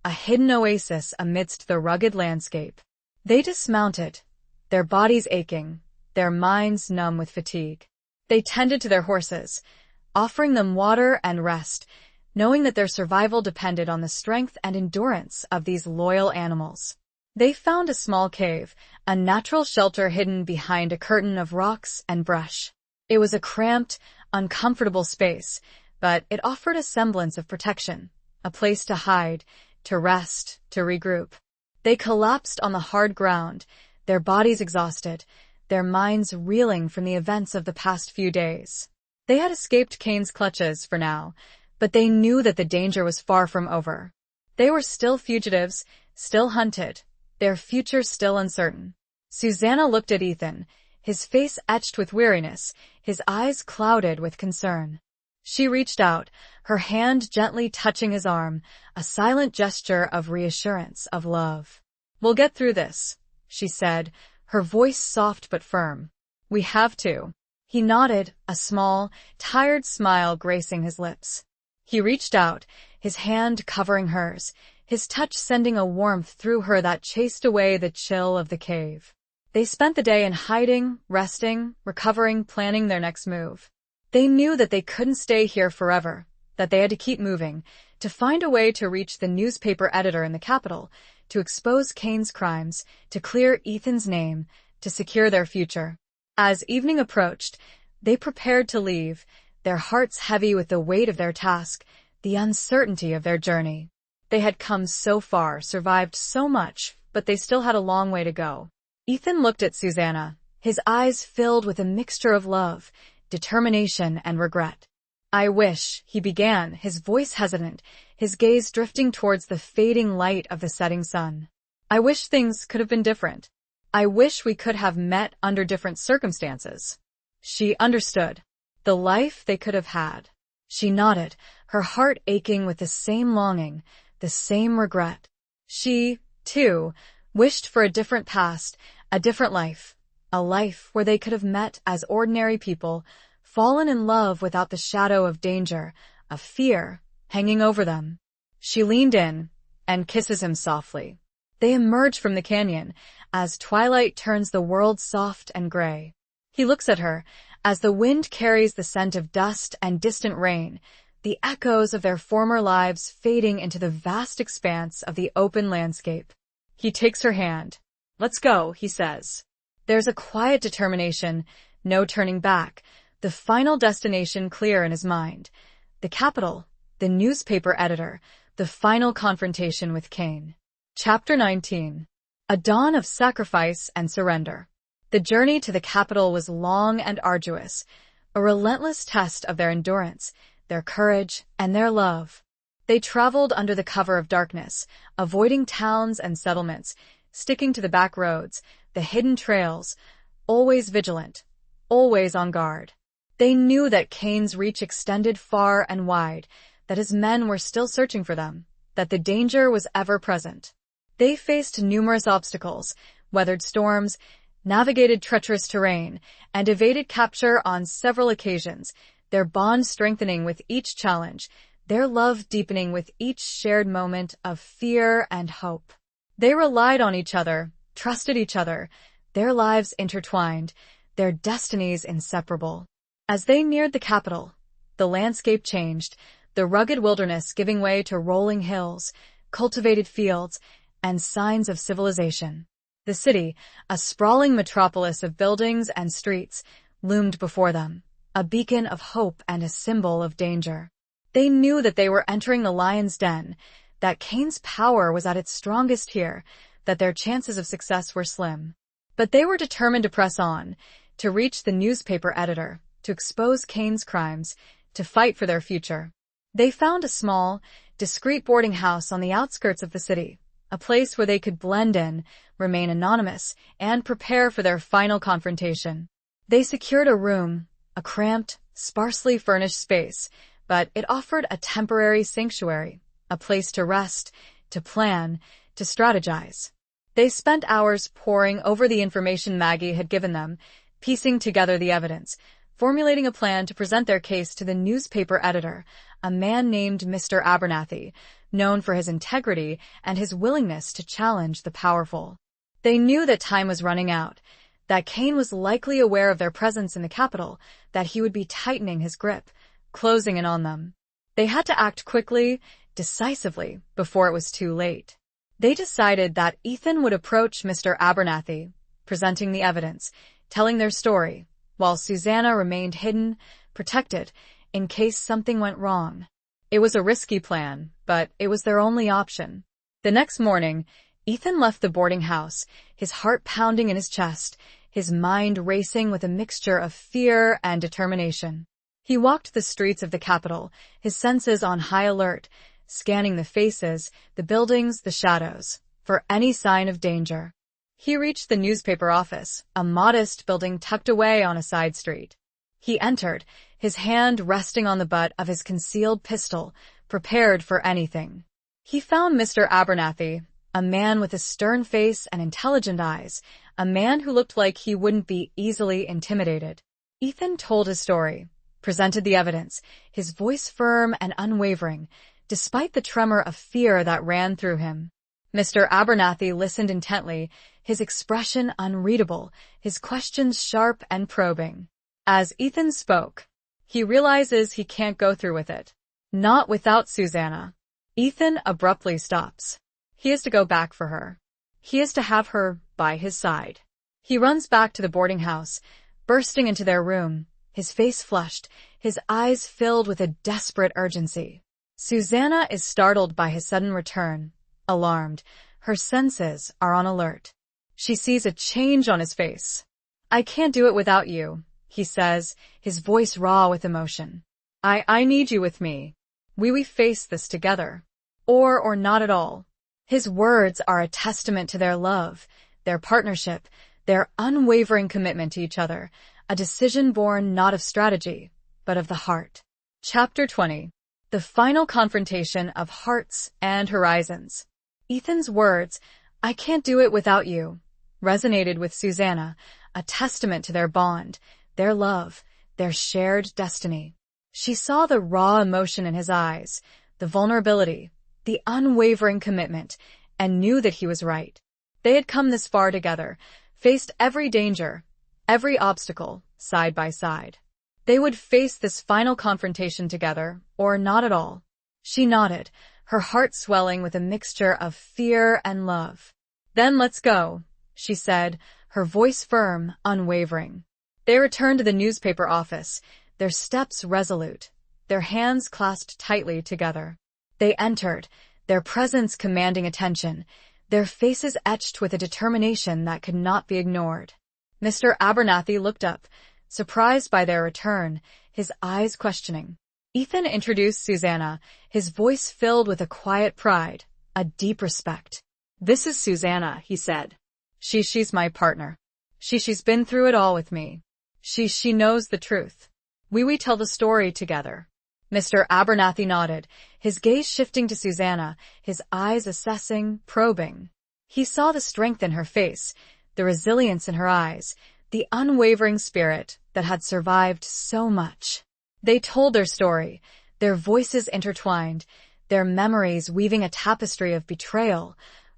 a hidden oasis amidst the rugged landscape. They dismounted, their bodies aching, their minds numb with fatigue. They tended to their horses, offering them water and rest, knowing that their survival depended on the strength and endurance of these loyal animals. They found a small cave, a natural shelter hidden behind a curtain of rocks and brush. It was a cramped, uncomfortable space, but it offered a semblance of protection, a place to hide, to rest, to regroup. They collapsed on the hard ground, their bodies exhausted, their minds reeling from the events of the past few days. They had escaped Kane's clutches for now, but they knew that the danger was far from over. They were still fugitives, still hunted, their future still uncertain. Susanna looked at Ethan, his face etched with weariness, his eyes clouded with concern. She reached out, her hand gently touching his arm, a silent gesture of reassurance, of love. "We'll get through this," she said, her voice soft but firm. "We have to." He nodded, a small, tired smile gracing his lips. He reached out, his hand covering hers, his touch sending a warmth through her that chased away the chill of the cave. They spent the day in hiding, resting, recovering, planning their next move. They knew that they couldn't stay here forever, that they had to keep moving, to find a way to reach the newspaper editor in the capital, to expose Kane's crimes, to clear Ethan's name, to secure their future. As evening approached, they prepared to leave, their hearts heavy with the weight of their task, the uncertainty of their journey. They had come so far, survived so much, but they still had a long way to go. Ethan looked at Susanna, his eyes filled with a mixture of love, determination, and regret. "I wish," he began, his voice hesitant, his gaze drifting towards the fading light of the setting sun. "I wish things could have been different. I wish we could have met under different circumstances." She understood. The life they could have had. She nodded, her heart aching with the same longing, the same regret. She, too, wished for a different past, a different life, a life where they could have met as ordinary people, fallen in love without the shadow of danger, of fear, hanging over them. She leaned in and kisses him softly. They emerge from the canyon, as twilight turns the world soft and gray. He looks at her, as the wind carries the scent of dust and distant rain, the echoes of their former lives fading into the vast expanse of the open landscape. He takes her hand. "Let's go," he says. There's a quiet determination, no turning back, the final destination clear in his mind. The capital, the newspaper editor, the final confrontation with Kane. Chapter 19. A dawn of sacrifice and surrender. The journey to the capital was long and arduous, a relentless test of their endurance, their courage, and their love. They traveled under the cover of darkness, avoiding towns and settlements, sticking to the back roads, the hidden trails, always vigilant, always on guard. They knew that Kane's reach extended far and wide, that his men were still searching for them, that the danger was ever present. They faced numerous obstacles, weathered storms, navigated treacherous terrain, and evaded capture on several occasions, their bond strengthening with each challenge, their love deepening with each shared moment of fear and hope. They relied on each other, trusted each other, their lives intertwined, their destinies inseparable. As they neared the capital, the landscape changed, the rugged wilderness giving way to rolling hills, cultivated fields, and signs of civilization. The city, a sprawling metropolis of buildings and streets, loomed before them, a beacon of hope and a symbol of danger. They knew that they were entering the lion's den, that Kane's power was at its strongest here, that their chances of success were slim. But they were determined to press on, to reach the newspaper editor, to expose Kane's crimes, to fight for their future. They found a small, discreet boarding house on the outskirts of the city, a place where they could blend in, remain anonymous, and prepare for their final confrontation. They secured a room, a cramped, sparsely furnished space, but it offered a temporary sanctuary, a place to rest, to plan, to strategize. They spent hours poring over the information Maggie had given them, piecing together the evidence, formulating a plan to present their case to the newspaper editor, a man named Mr. Abernathy, known for his integrity and his willingness to challenge the powerful. They knew that time was running out, that Kane was likely aware of their presence in the capital, that he would be tightening his grip, closing in on them. They had to act quickly, decisively, before it was too late. They decided that Ethan would approach Mr. Abernathy, presenting the evidence, telling their story, while Susanna remained hidden, protected, in case something went wrong. It was a risky plan, but it was their only option. The next morning, Ethan left the boarding house, his heart pounding in his chest, his mind racing with a mixture of fear and determination. He walked the streets of the capital, his senses on high alert, scanning the faces, the buildings, the shadows, for any sign of danger. He reached the newspaper office, a modest building tucked away on a side street. He entered, his hand resting on the butt of his concealed pistol, prepared for anything. He found Mr. Abernathy, a man with a stern face and intelligent eyes, a man who looked like he wouldn't be easily intimidated. Ethan told his story, presented the evidence, his voice firm and unwavering, despite the tremor of fear that ran through him. Mr. Abernathy listened intently, his expression unreadable, his questions sharp and probing. As Ethan spoke, he realizes he can't go through with it. Not without Susanna. Ethan abruptly stops. He is to go back for her. He is to have her by his side. He runs back to the boarding house, bursting into their room, his face flushed, his eyes filled with a desperate urgency. Susanna is startled by his sudden return, alarmed. Her senses are on alert. She sees a change on his face. "I can't do it without you," he says, his voice raw with emotion. I need you with me. We face this together. Or not at all." His words are a testament to their love, their partnership, their unwavering commitment to each other, a decision born not of strategy, but of the heart. Chapter 20. The final confrontation of hearts and horizons. Ethan's words, "I can't do it without you," resonated with Susanna, a testament to their bond, their love, their shared destiny. She saw the raw emotion in his eyes, the vulnerability, the unwavering commitment, and knew that he was right. They had come this far together, faced every danger, every obstacle, side by side. They would face this final confrontation together, or not at all. She nodded, her heart swelling with a mixture of fear and love. "Then let's go," she said, her voice firm, unwavering. They returned to the newspaper office, their steps resolute, their hands clasped tightly together. They entered, their presence commanding attention, their faces etched with a determination that could not be ignored. Mr. Abernathy looked up, surprised by their return, his eyes questioning. Ethan introduced Susanna, his voice filled with a quiet pride, a deep respect. "This is Susanna," he said. She's my partner. She's been through it all with me. She knows the truth. We tell the story together." Mr. Abernathy nodded, his gaze shifting to Susanna, his eyes assessing, probing. He saw the strength in her face, the resilience in her eyes, the unwavering spirit that had survived so much. They told their story, their voices intertwined, their memories weaving a tapestry of betrayal,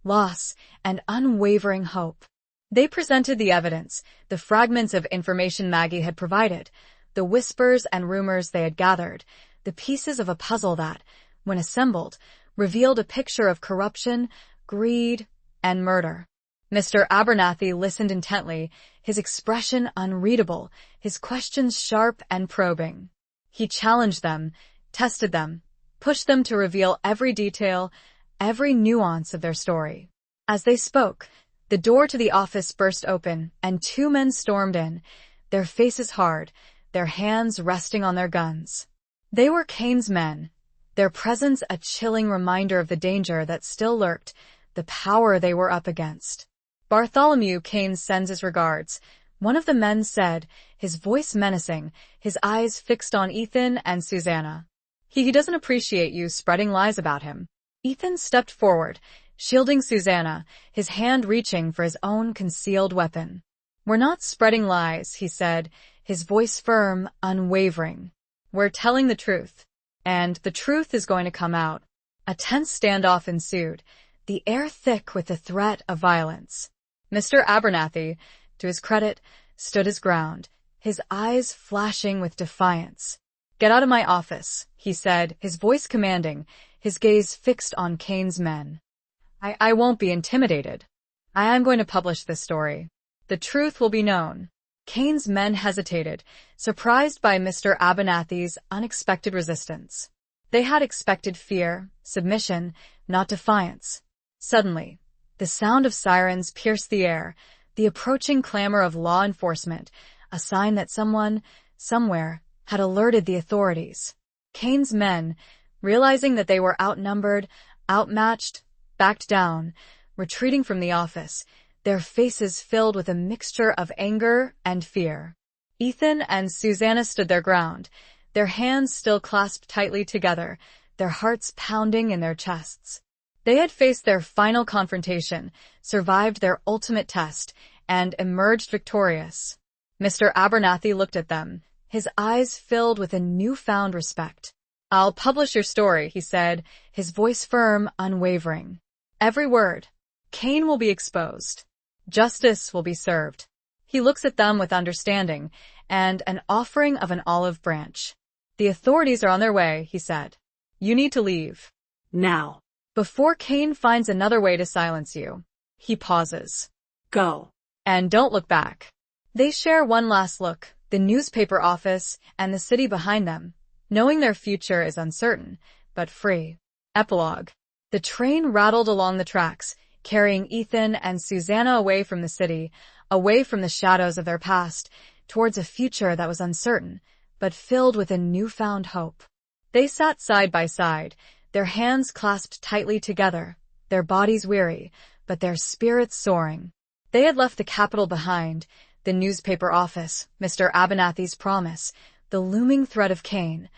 loss, and unwavering hope. They presented the evidence, the fragments of information Maggie had provided, the whispers and rumors they had gathered, the pieces of a puzzle that, when assembled, revealed a picture of corruption, greed, and murder. Mr. Abernathy listened intently, his expression unreadable, his questions sharp and probing. He challenged them, tested them, pushed them to reveal every detail, every nuance of their story. As they spoke, the door to the office burst open, and two men stormed in, their faces hard, their hands resting on their guns. They were Kane's men, their presence a chilling reminder of the danger that still lurked, the power they were up against. "Bartholomew Kane sends his regards," one of the men said, his voice menacing, his eyes fixed on Ethan and Susanna. He doesn't appreciate you spreading lies about him." Ethan stepped forward, shielding Susanna, his hand reaching for his own concealed weapon. "We're not spreading lies," he said, his voice firm, unwavering. "We're telling the truth. And the truth is going to come out." A tense standoff ensued, the air thick with the threat of violence. Mr. Abernathy, to his credit, stood his ground, his eyes flashing with defiance. "Get out of my office," he said, his voice commanding, his gaze fixed on Kane's men. I won't be intimidated. I am going to publish this story. The truth will be known." Kane's men hesitated, surprised by Mr. Abernathy's unexpected resistance. They had expected fear, submission, not defiance. Suddenly, the sound of sirens pierced the air, the approaching clamor of law enforcement, a sign that someone, somewhere, had alerted the authorities. Kane's men, realizing that they were outnumbered, outmatched, backed down, retreating from the office, their faces filled with a mixture of anger and fear. Ethan and Susanna stood their ground, their hands still clasped tightly together, their hearts pounding in their chests. They had faced their final confrontation, survived their ultimate test, and emerged victorious. Mr. Abernathy looked at them, his eyes filled with a newfound respect. "I'll publish your story," he said, his voice firm, unwavering. "Every word. Kane will be exposed. Justice will be served." He looks at them with understanding and an offering of an olive branch. "The authorities are on their way," he said. "You need to leave. Now. Before Kane finds another way to silence you." He pauses. "Go. And don't look back." They share one last look, the newspaper office and the city behind them, knowing their future is uncertain, but free. Epilogue. The train rattled along the tracks, carrying Ethan and Susanna away from the city, away from the shadows of their past, towards a future that was uncertain, but filled with a newfound hope. They sat side by side, their hands clasped tightly together, their bodies weary, but their spirits soaring. They had left the capital behind, the newspaper office, Mr. Abernathy's promise, the looming threat of Kane,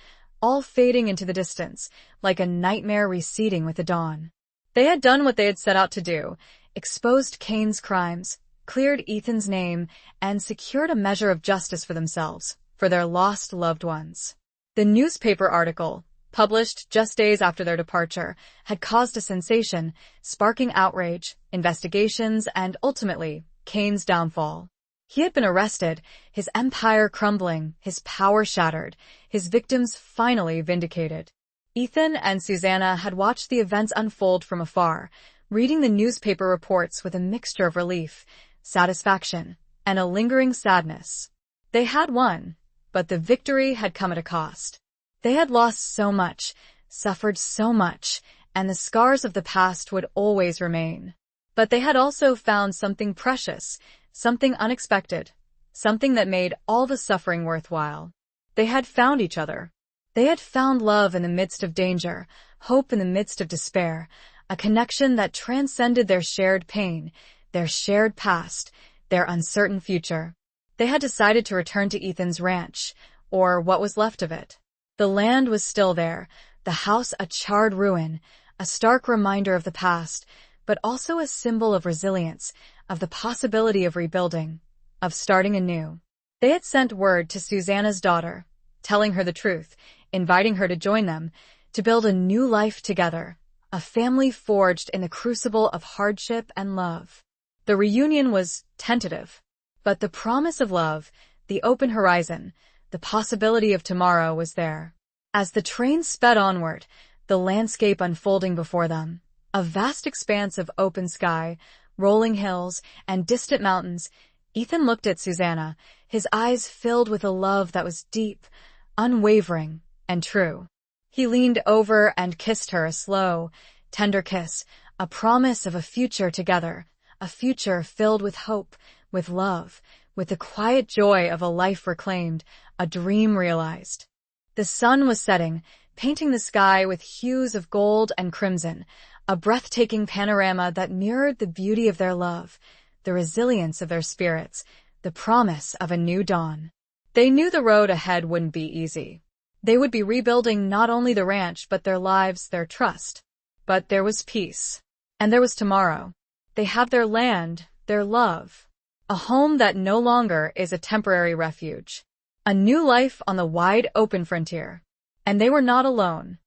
all fading into the distance, like a nightmare receding with the dawn. They had done what they had set out to do, exposed Kane's crimes, cleared Ethan's name, and secured a measure of justice for themselves, for their lost loved ones. The newspaper article, published just days after their departure, had caused a sensation, sparking outrage, investigations, and ultimately, Kane's downfall. He had been arrested, his empire crumbling, his power shattered, his victims finally vindicated. Ethan and Susanna had watched the events unfold from afar, reading the newspaper reports with a mixture of relief, satisfaction, and a lingering sadness. They had won, but the victory had come at a cost. They had lost so much, suffered so much, and the scars of the past would always remain. But they had also found something precious, something unexpected, something that made all the suffering worthwhile. They had found each other. They had found love in the midst of danger, hope in the midst of despair, a connection that transcended their shared pain, their shared past, their uncertain future. They had decided to return to Ethan's ranch, or what was left of it. The land was still there, the house a charred ruin, a stark reminder of the past, but also a symbol of resilience, of the possibility of rebuilding, of starting anew. They had sent word to Susanna's daughter, telling her the truth, inviting her to join them, to build a new life together, a family forged in the crucible of hardship and love. The reunion was tentative, but the promise of love, the open horizon, the possibility of tomorrow was there. As the train sped onward, the landscape unfolding before them, a vast expanse of open sky, rolling hills, and distant mountains, Ethan looked at Susanna, his eyes filled with a love that was deep, unwavering, and true. He leaned over and kissed her, a slow, tender kiss, a promise of a future together, a future filled with hope, with love, with the quiet joy of a life reclaimed, a dream realized. The sun was setting, painting the sky with hues of gold and crimson, a breathtaking panorama that mirrored the beauty of their love, the resilience of their spirits, the promise of a new dawn. They knew the road ahead wouldn't be easy. They would be rebuilding not only the ranch but their lives, their trust. But there was peace. And there was tomorrow. They have their land, their love. A home that no longer is a temporary refuge. A new life on the wide open frontier. And they were not alone.